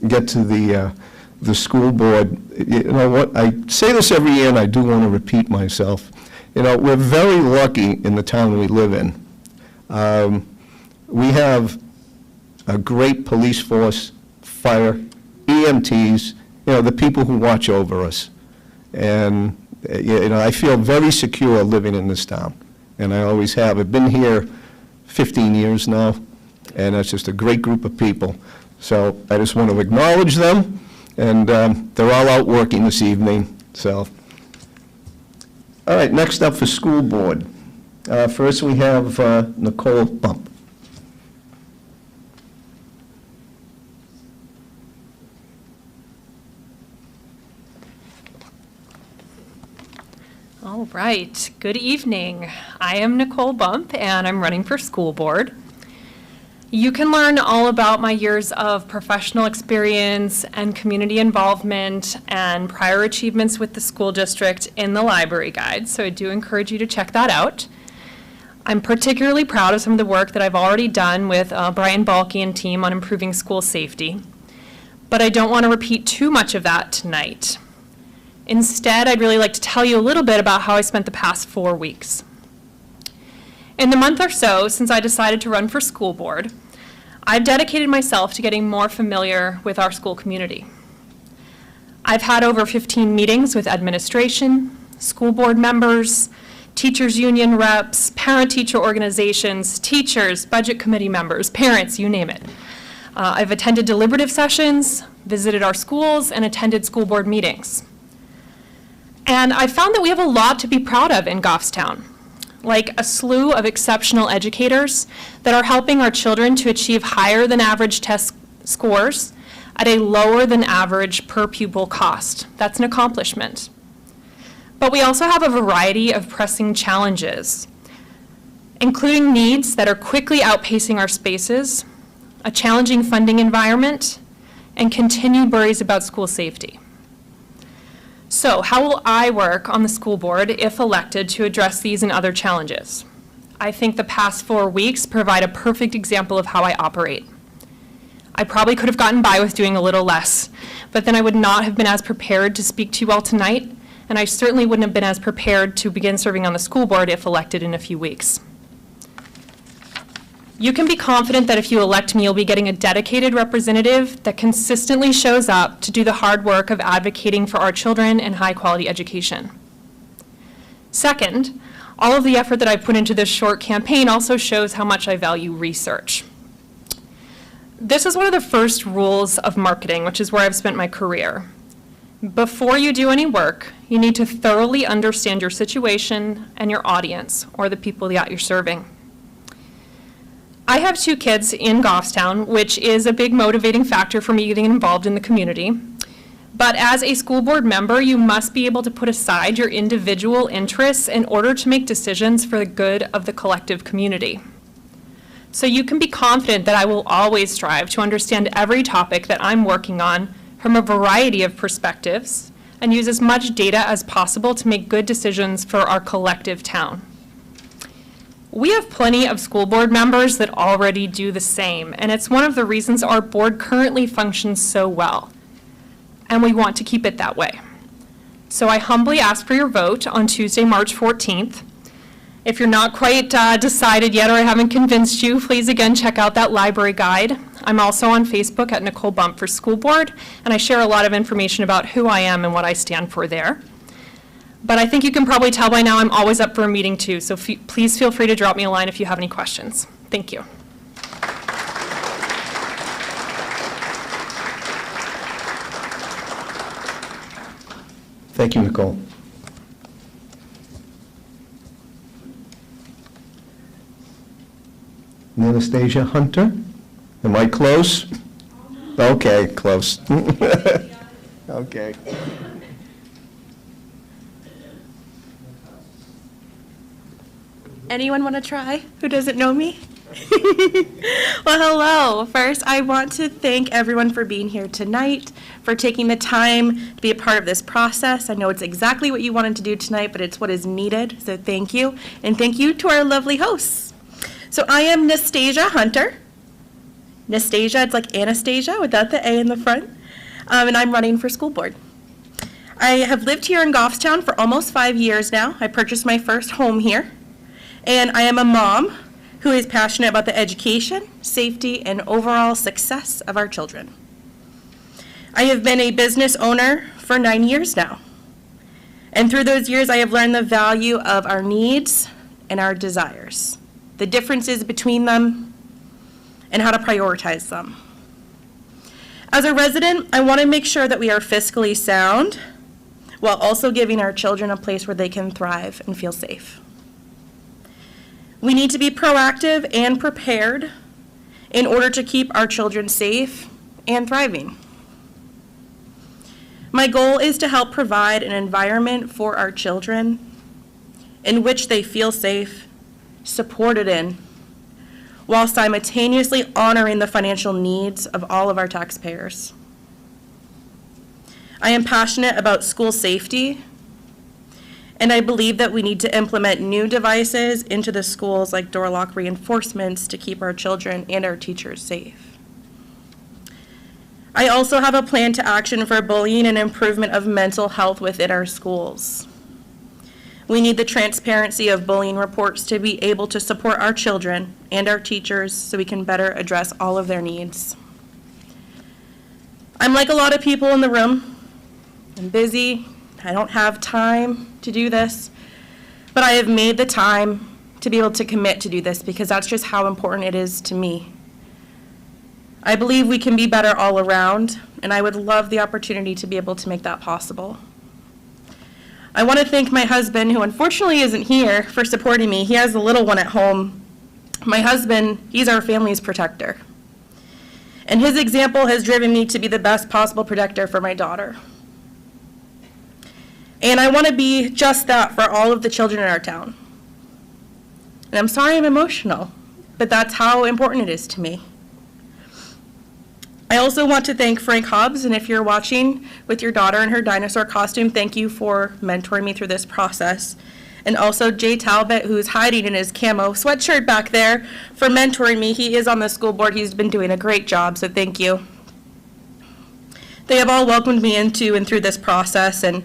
get to the school board, what I say this every year, and I do want to repeat myself. We're very lucky in the town we live in. We have a great police force, fire, EMTs, the people who watch over us. And, I feel very secure living in this town, and I always have. I've been here 15 years now, and it's just a great group of people. So I just want to acknowledge them, and they're all out working this evening, so. All right, next up for school board. First, we have Nicole Bump. All right, good evening. I am Nicole Bump, and I'm running for school board. You can learn all about my years of professional experience and community involvement and prior achievements with the school district in the library guide, so I do encourage you to check that out. I'm particularly proud of some of the work that I've already done with Brian Balke and team on improving school safety, but I don't want to repeat too much of that tonight. Instead, I'd really like to tell you a little bit about how I spent the past 4 weeks. In the month or so since I decided to run for school board, I've dedicated myself to getting more familiar with our school community. I've had over 15 meetings with administration, school board members, teachers union reps, parent-teacher organizations, teachers, budget committee members, parents, you name it. I've attended deliberative sessions, visited our schools, and attended school board meetings. And I found that we have a lot to be proud of in Goffstown, like a slew of exceptional educators that are helping our children to achieve higher than average test scores at a lower than average per pupil cost. That's an accomplishment. But we also have a variety of pressing challenges, including needs that are quickly outpacing our spaces, a challenging funding environment, and continued worries about school safety. So how will I work on the school board if elected to address these and other challenges? I think the past 4 weeks provide a perfect example of how I operate. I probably could have gotten by with doing a little less, but then I would not have been as prepared to speak to you all tonight, and I certainly wouldn't have been as prepared to begin serving on the school board if elected in a few weeks. You can be confident that if you elect me, you'll be getting a dedicated representative that consistently shows up to do the hard work of advocating for our children and high-quality education. Second, all of the effort that I put into this short campaign also shows how much I value research. This is one of the first rules of marketing, which is where I've spent my career. Before you do any work, you need to thoroughly understand your situation and your audience, or the people that you're serving. I have 2 kids in Goffstown, which is a big motivating factor for me getting involved in the community. But as a school board member, you must be able to put aside your individual interests in order to make decisions for the good of the collective community. So you can be confident that I will always strive to understand every topic that I'm working on from a variety of perspectives and use as much data as possible to make good decisions for our collective town. We have plenty of school board members that already do the same, and it's one of the reasons our board currently functions so well, and we want to keep it that way. So I humbly ask for your vote on Tuesday, March 14th. If you're not quite decided yet or I haven't convinced you, please again check out that library guide. I'm also on Facebook at Nicole Bump for School Board, and I share a lot of information about who I am and what I stand for there. But I think you can probably tell by now I'm always up for a meeting too, so please feel free to drop me a line if you have any questions. Thank you. Thank you, Nicole. Anastasia Hunter? Am I close? Okay, close. Okay. Anyone want to try who doesn't know me? Well, hello. First, I want to thank everyone for being here tonight, for taking the time to be a part of this process. I know it's exactly what you wanted to do tonight, but it's what is needed, so thank you. And thank you to our lovely hosts. So I am Anastasia Hunter. Anastasia, it's like Anastasia without the A in the front. And I'm running for school board. I have lived here in Goffstown for almost 5 years now. I purchased my first home here. And I am a mom who is passionate about the education, safety, and overall success of our children. I have been a business owner for 9 years now. And through those years, I have learned the value of our needs and our desires. the differences between them, and how to prioritize them. As a resident, I want to make sure that we are fiscally sound while also giving our children a place where they can thrive and feel safe. We need to be proactive and prepared in order to keep our children safe and thriving. My goal is to help provide an environment for our children in which they feel safe, supported in, while simultaneously honoring the financial needs of all of our taxpayers. I am passionate about school safety, and I believe that we need to implement new devices into the schools like door lock reinforcements to keep our children and our teachers safe. I also have a plan to action for bullying and improvement of mental health within our schools. We need the transparency of bullying reports to be able to support our children and our teachers so we can better address all of their needs. I'm like a lot of people in the room. I'm busy. I don't have time to do this, but I have made the time to be able to commit to do this because that's just how important it is to me. I believe we can be better all around, and I would love the opportunity to be able to make that possible. I want to thank my husband, who unfortunately isn't here, for supporting me. He has a little one at home. My husband, he's our family's protector. And his example has driven me to be the best possible protector for my daughter. And I want to be just that for all of the children in our town. And I'm sorry I'm emotional, but that's how important it is to me. I also want to thank Frank Hobbs, and if you're watching with your daughter in her dinosaur costume, thank you for mentoring me through this process. And also Jay Talbot, who's hiding in his camo sweatshirt back there, for mentoring me. He is on the school board. He's been doing a great job, so thank you. They have all welcomed me into and through this process, and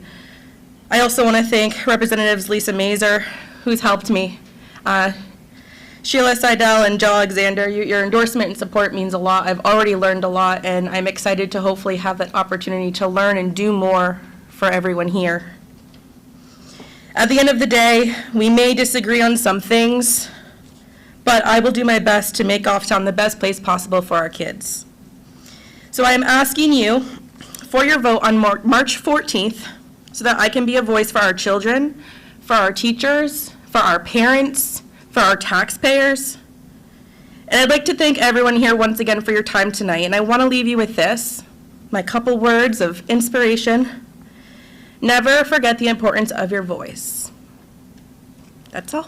I also want to thank Representatives Lisa Mazer, who's helped me. Sheila Seidel and Joe Alexander, your endorsement and support means a lot. I've already learned a lot, and I'm excited to hopefully have that opportunity to learn and do more for everyone here. At the end of the day, we may disagree on some things, but I will do my best to make Goffstown the best place possible for our kids. So I am asking you for your vote on March 14th so that I can be a voice for our children, for our teachers, for our parents, for our taxpayers. And I'd like to thank everyone here once again for your time tonight. And I want to leave you with this, my couple words of inspiration. Never forget the importance of your voice. That's all.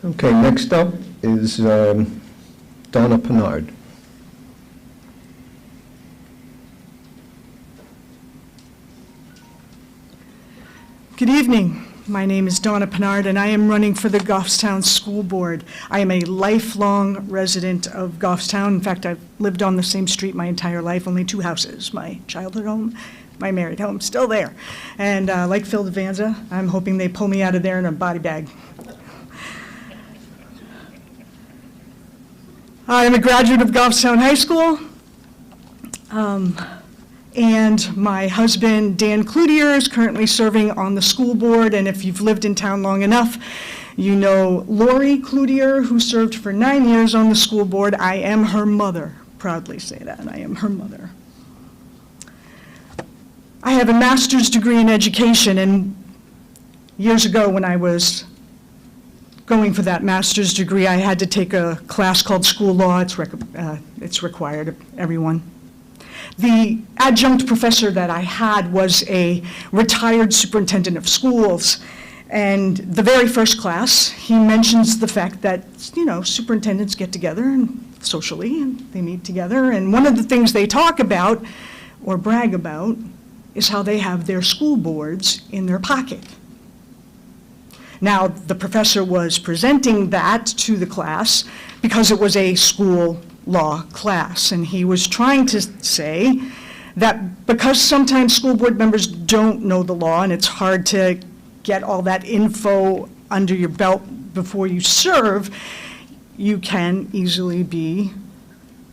Okay, next up is Donna Pinard. Good evening. My name is Donna Pinard, and I am running for the Goffstown School Board. I am a lifelong resident of Goffstown. In fact, I've lived on the same street my entire life, only two houses, my childhood home, my married home, still there. And like Phil Devanza, I'm hoping they pull me out of there in a body bag. I'm a graduate of Goffstown High School. And my husband, Dan Cloutier, is currently serving on the school board, and if you've lived in town long enough, you know Lori Cloutier, who served for 9 years on the school board. I am her mother. Proudly say that. I am her mother. I have a master's degree in education, and years ago when I was going for that master's degree, I had to take a class called school law. It's required of everyone. The adjunct professor that I had was a retired superintendent of schools, and the very first class, he mentions the fact that, you know, superintendents get together and socially, and they meet together, and one of the things they talk about or brag about is how they have their school boards in their pocket. Now, the professor was presenting that to the class because it was a school law class, and he was trying to say that because sometimes school board members don't know the law and it's hard to get all that info under your belt before you serve, you can easily be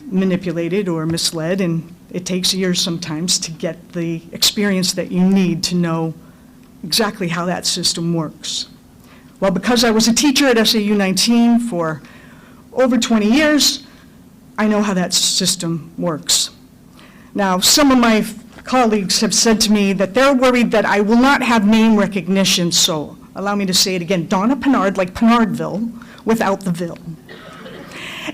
manipulated or misled and It takes years sometimes to get the experience that you need to know exactly how that system works. Well, because I was a teacher at SAU 19 for over 20 years, I know how that system works. Now, some of my colleagues have said to me that they're worried that I will not have name recognition, so allow me to say it again. Donna Pinard, like Pinardville, without the ville.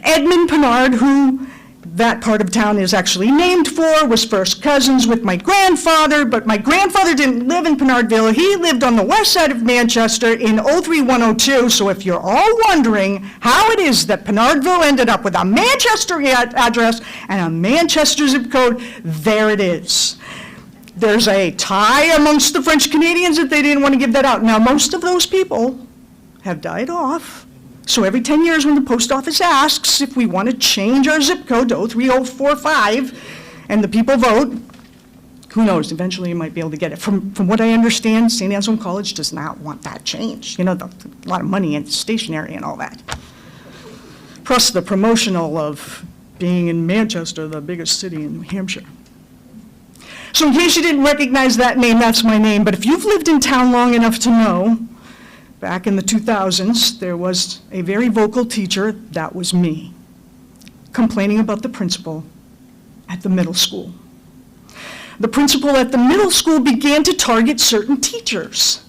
Edmund Pinard, who that part of town is actually named for, was first cousins with my grandfather, but my grandfather didn't live in Pinardville. He lived on the west side of Manchester in 03102, so if you're all wondering how it is that Pinardville ended up with a Manchester address and a Manchester zip code, there it is. There's a tie amongst the French Canadians that they didn't want to give that out. Now, most of those people have died off. So every 10 years when the post office asks if we want to change our zip code to 03045 and the people vote, who knows, eventually you might be able to get it. From what I understand, St. Anselm College does not want that changed. You know, a lot of money and stationery and all that. Plus the promotional of being in Manchester, the biggest city in New Hampshire. So in case you didn't recognize that name, that's my name. But if you've lived in town long enough to know, back in the 2000s, there was a very vocal teacher, that was me, complaining about the principal at the middle school. The principal at the middle school began to target certain teachers.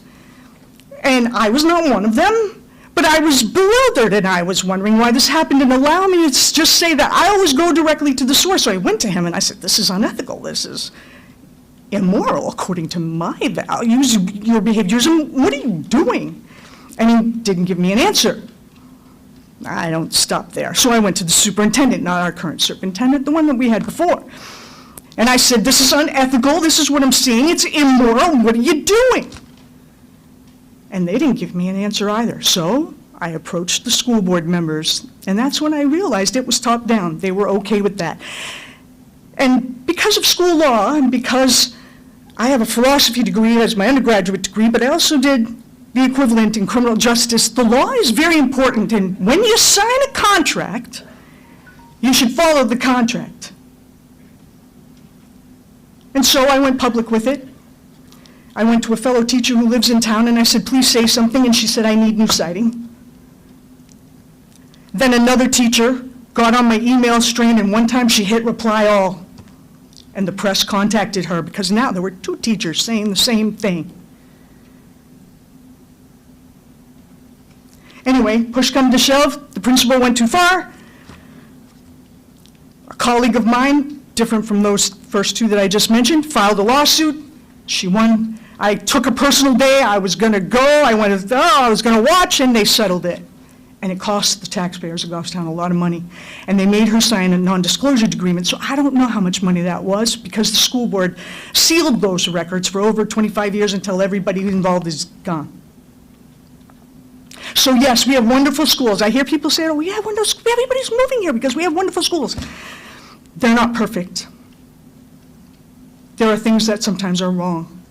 And I was not one of them, but I was bewildered and I was wondering why this happened. And allow me to just say that I always go directly to the source. So I went to him and I said, this is unethical, this is immoral according to my values, your behaviors, and what are you doing? And he didn't give me an answer. I don't stop there. So I went to the superintendent, not our current superintendent, the one that we had before. And I said, this is unethical, this is what I'm seeing, it's immoral, what are you doing? And they didn't give me an answer either. So I approached the school board members, and that's when I realized it was top down. They were okay with that. And because of school law, and because I have a philosophy degree as my undergraduate degree, but I also did the equivalent in criminal justice, the law is very important, and when you sign a contract, you should follow the contract. And so I went public with it. I went to a fellow teacher who lives in town and I said, please say something, and she said, I need new citing. Then another teacher got on my email string, and one time she hit reply all, and the press contacted her because now there were two teachers saying the same thing. Anyway, push come to shove, the principal went too far. A colleague of mine, different from those first two that I just mentioned, filed a lawsuit. She won. I took a personal day. I was going to go. I was going to watch, and they settled it. And it cost the taxpayers of Goffstown a lot of money. And they made her sign a non-disclosure agreement. So I don't know how much money that was because the school board sealed those records for over 25 years until everybody involved is gone. So yes, we have wonderful schools. I hear people say, oh, we have wonderful schools. Everybody's moving here because we have wonderful schools. They're not perfect. There are things that sometimes are wrong.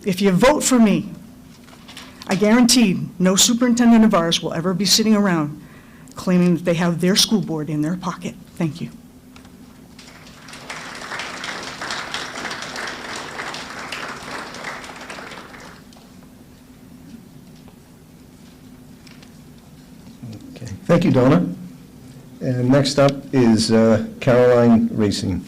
If you vote for me, I guarantee no superintendent of ours will ever be sitting around claiming that they have their school board in their pocket. Thank you. Thank you, Donna. And next up is Caroline Racine.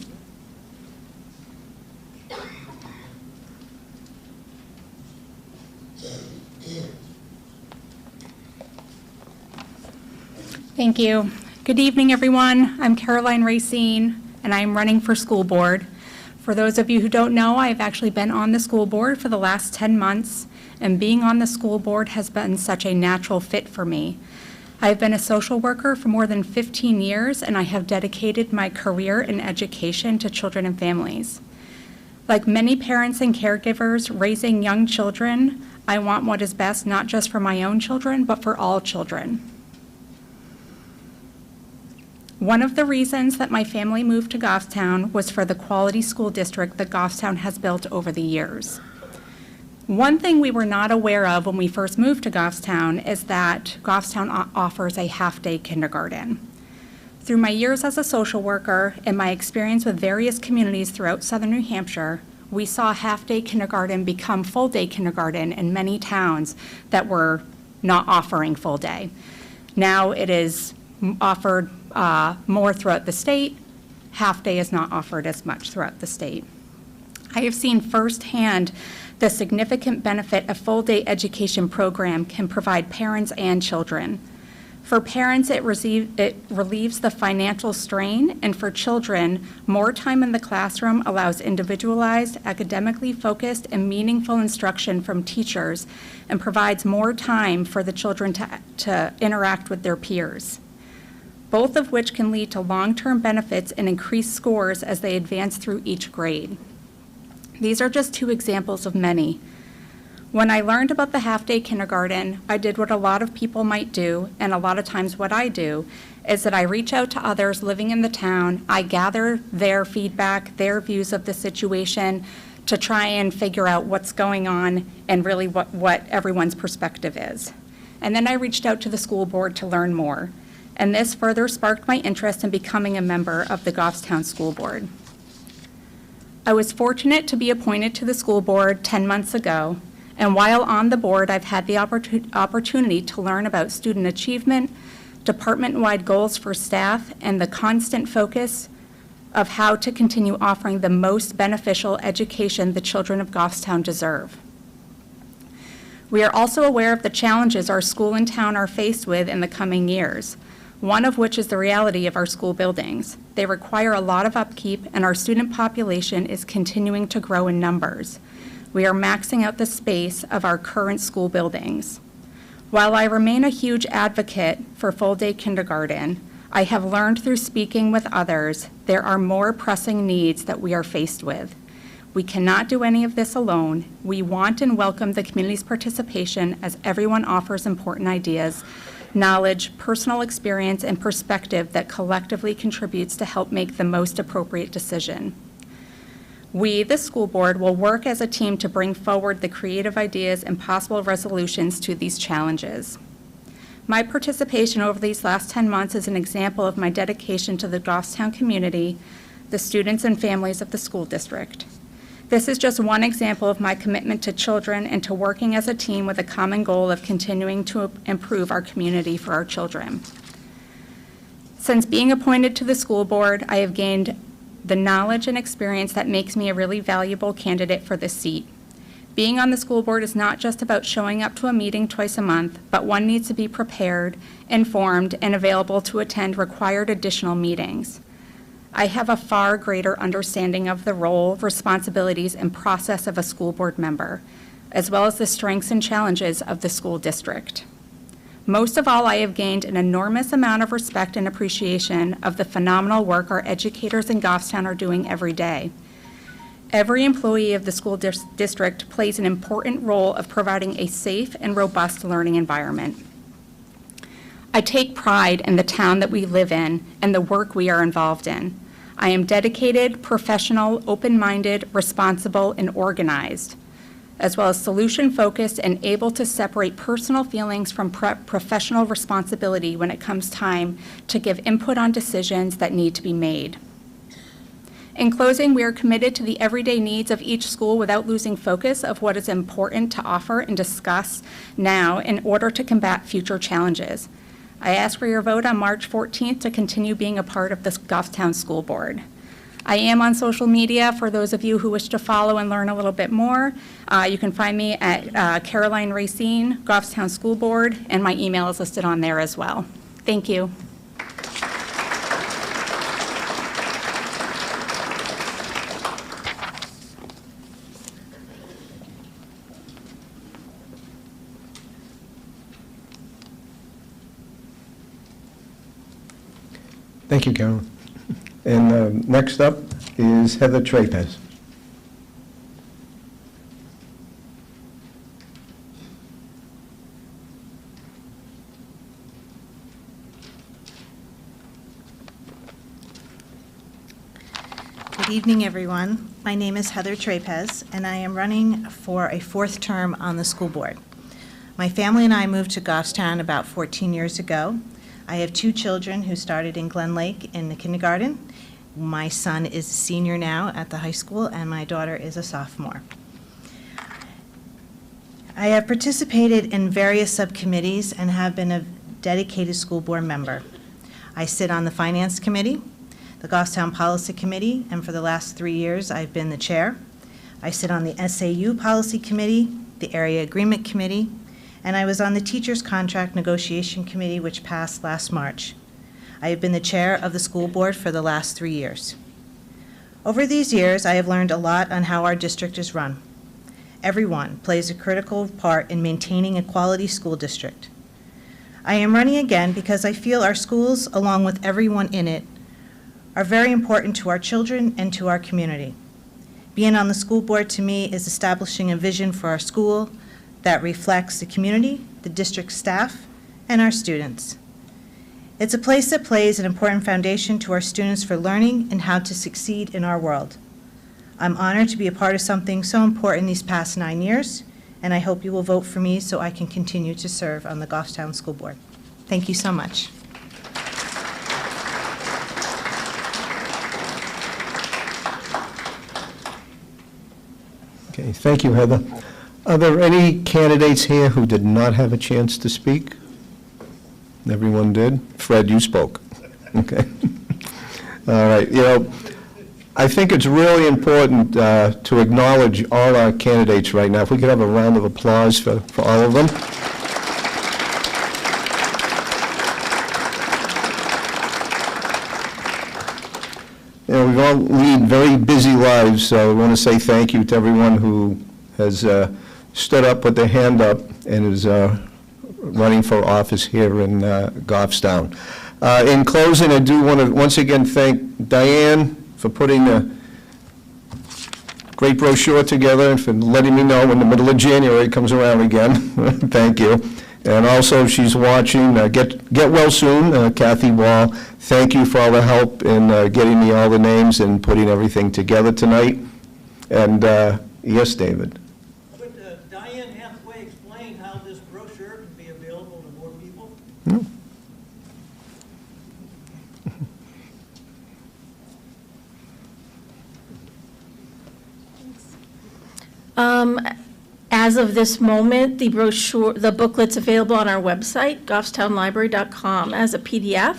Thank you. Good evening, everyone. I'm Caroline Racine, and I'm running for school board. For those of you who don't know, I've actually been on the school board for the last 10 months, and being on the school board has been such a natural fit for me. I've been a social worker for more than 15 years, and I have dedicated my career in education to children and families. Like many parents and caregivers raising young children, I want what is best not just for my own children, but for all children. One of the reasons that my family moved to Goffstown was for the quality school district that Goffstown has built over the years. One thing we were not aware of when we first moved to Goffstown is that Goffstown offers a half-day kindergarten. Through my years as a social worker and my experience with various communities throughout southern New Hampshire, we saw half-day kindergarten become full-day kindergarten in many towns that were not offering full-day. Now it is offered more throughout the state. Half-day is not offered as much throughout the state. I have seen firsthand the significant benefit a full-day education program can provide parents and children. For parents, it relieves the financial strain, and for children, more time in the classroom allows individualized, academically focused, and meaningful instruction from teachers and provides more time for the children to interact with their peers, both of which can lead to long-term benefits and increased scores as they advance through each grade. These are just two examples of many. When I learned about the half-day kindergarten, I did what a lot of people might do, and a lot of times what I do, is that I reach out to others living in the town, I gather their feedback, their views of the situation, to try and figure out what's going on and really what everyone's perspective is. And then I reached out to the school board to learn more, and this further sparked my interest in becoming a member of the Goffstown School Board. I was fortunate to be appointed to the school board 10 months ago, and while on the board, I've had the opportunity to learn about student achievement, department-wide goals for staff, and the constant focus of how to continue offering the most beneficial education the children of Goffstown deserve. We are also aware of the challenges our school and town are faced with in the coming years, one of which is the reality of our school buildings. They require a lot of upkeep, and our student population is continuing to grow in numbers. We are maxing out the space of our current school buildings. While I remain a huge advocate for full-day kindergarten, I have learned through speaking with others there are more pressing needs that we are faced with. We cannot do any of this alone. We want and welcome the community's participation as everyone offers important ideas, knowledge, personal experience, and perspective that collectively contributes to help make the most appropriate decision. We, the school board, will work as a team to bring forward the creative ideas and possible resolutions to these challenges. My participation over these last 10 months is an example of my dedication to the Goffstown community, the students and families of the school district. This is just one example of my commitment to children and to working as a team with a common goal of continuing to improve our community for our children. Since being appointed to the school board, I have gained the knowledge and experience that makes me a really valuable candidate for this seat. Being on the school board is not just about showing up to a meeting twice a month, but one needs to be prepared, informed, and available to attend required additional meetings. I have a far greater understanding of the role, responsibilities, and process of a school board member, as well as the strengths and challenges of the school district. Most of all, I have gained an enormous amount of respect and appreciation of the phenomenal work our educators in Goffstown are doing every day. Every employee of the school district plays an important role of providing a safe and robust learning environment. I take pride in the town that we live in and the work we are involved in. I am dedicated, professional, open-minded, responsible, and organized, as well as solution-focused and able to separate personal feelings from professional responsibility when it comes time to give input on decisions that need to be made. In closing, we are committed to the everyday needs of each school without losing focus of what is important to offer and discuss now in order to combat future challenges. I ask for your vote on March 14th to continue being a part of the Goffstown School Board. I am on social media for those of you who wish to follow and learn a little bit more. You can find me at Caroline Racine, Goffstown School Board, and my email is listed on there as well. Thank you. Thank you, Carolyn. And next up is Heather Trapez. Good evening, everyone. My name is Heather Trapez, and I am running for a fourth term on the school board. My family and I moved to Goffstown about 14 years ago. I have 2 children who started in Glen Lake in the kindergarten. My son is a senior now at the high school, and my daughter is a sophomore. I have participated in various subcommittees and have been a dedicated school board member. I sit on the Finance Committee, the Goffstown Policy Committee, and for the last 3 years, I've been the chair. I sit on the SAU Policy Committee, the Area Agreement Committee, and I was on the Teachers Contract Negotiation Committee, which passed last March. I have been the chair of the school board for the last 3 years. Over these years, I have learned a lot on how our district is run. Everyone plays a critical part in maintaining a quality school district. I am running again because I feel our schools, along with everyone in it, are very important to our children and to our community. Being on the school board to me is establishing a vision for our school that reflects the community, the district staff, and our students. It's a place that plays an important foundation to our students for learning and how to succeed in our world. I'm honored to be a part of something so important these past 9 years, and I hope you will vote for me so I can continue to serve on the Goffstown School Board. Thank you so much. Okay, thank you, Heather. Are there any candidates here who did not have a chance to speak? Everyone did? Fred, you spoke. Okay. All right, I think it's really important to acknowledge all our candidates right now. If we could have a round of applause for all of them. We all lead very busy lives, so I want to say thank you to everyone who has stood up, put their hand up, and is running for office here in Goffstown. In closing, I do want to once again thank Diane for putting the great brochure together and for letting me know when the middle of January comes around again. Thank you. And also, if she's watching, get well soon, Kathy Wall. Thank you for all the help in getting me all the names and putting everything together tonight. And yes, David. Would Diane Hathaway explain how this brochure can be available to more people? No. As of this moment, the brochure, the booklet's available on our website, goffstownlibrary.com, as a PDF.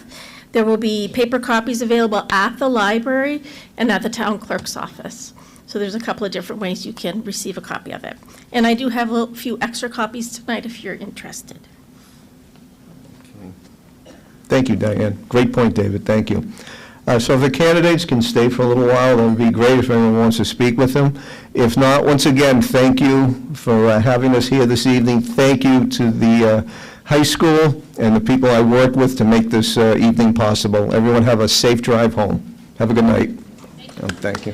There will be paper copies available at the library and at the town clerk's office. So there's a couple of different ways you can receive a copy of it. And I do have a few extra copies tonight if you're interested. Thank you, Diane. Great point, David. Thank you. So if the candidates can stay for a little while, that would be great if anyone wants to speak with them. If not, once again, thank you for having us here this evening. Thank you to the high school and the people I worked with to make this evening possible. Everyone have a safe drive home. Have a good night. Thank you.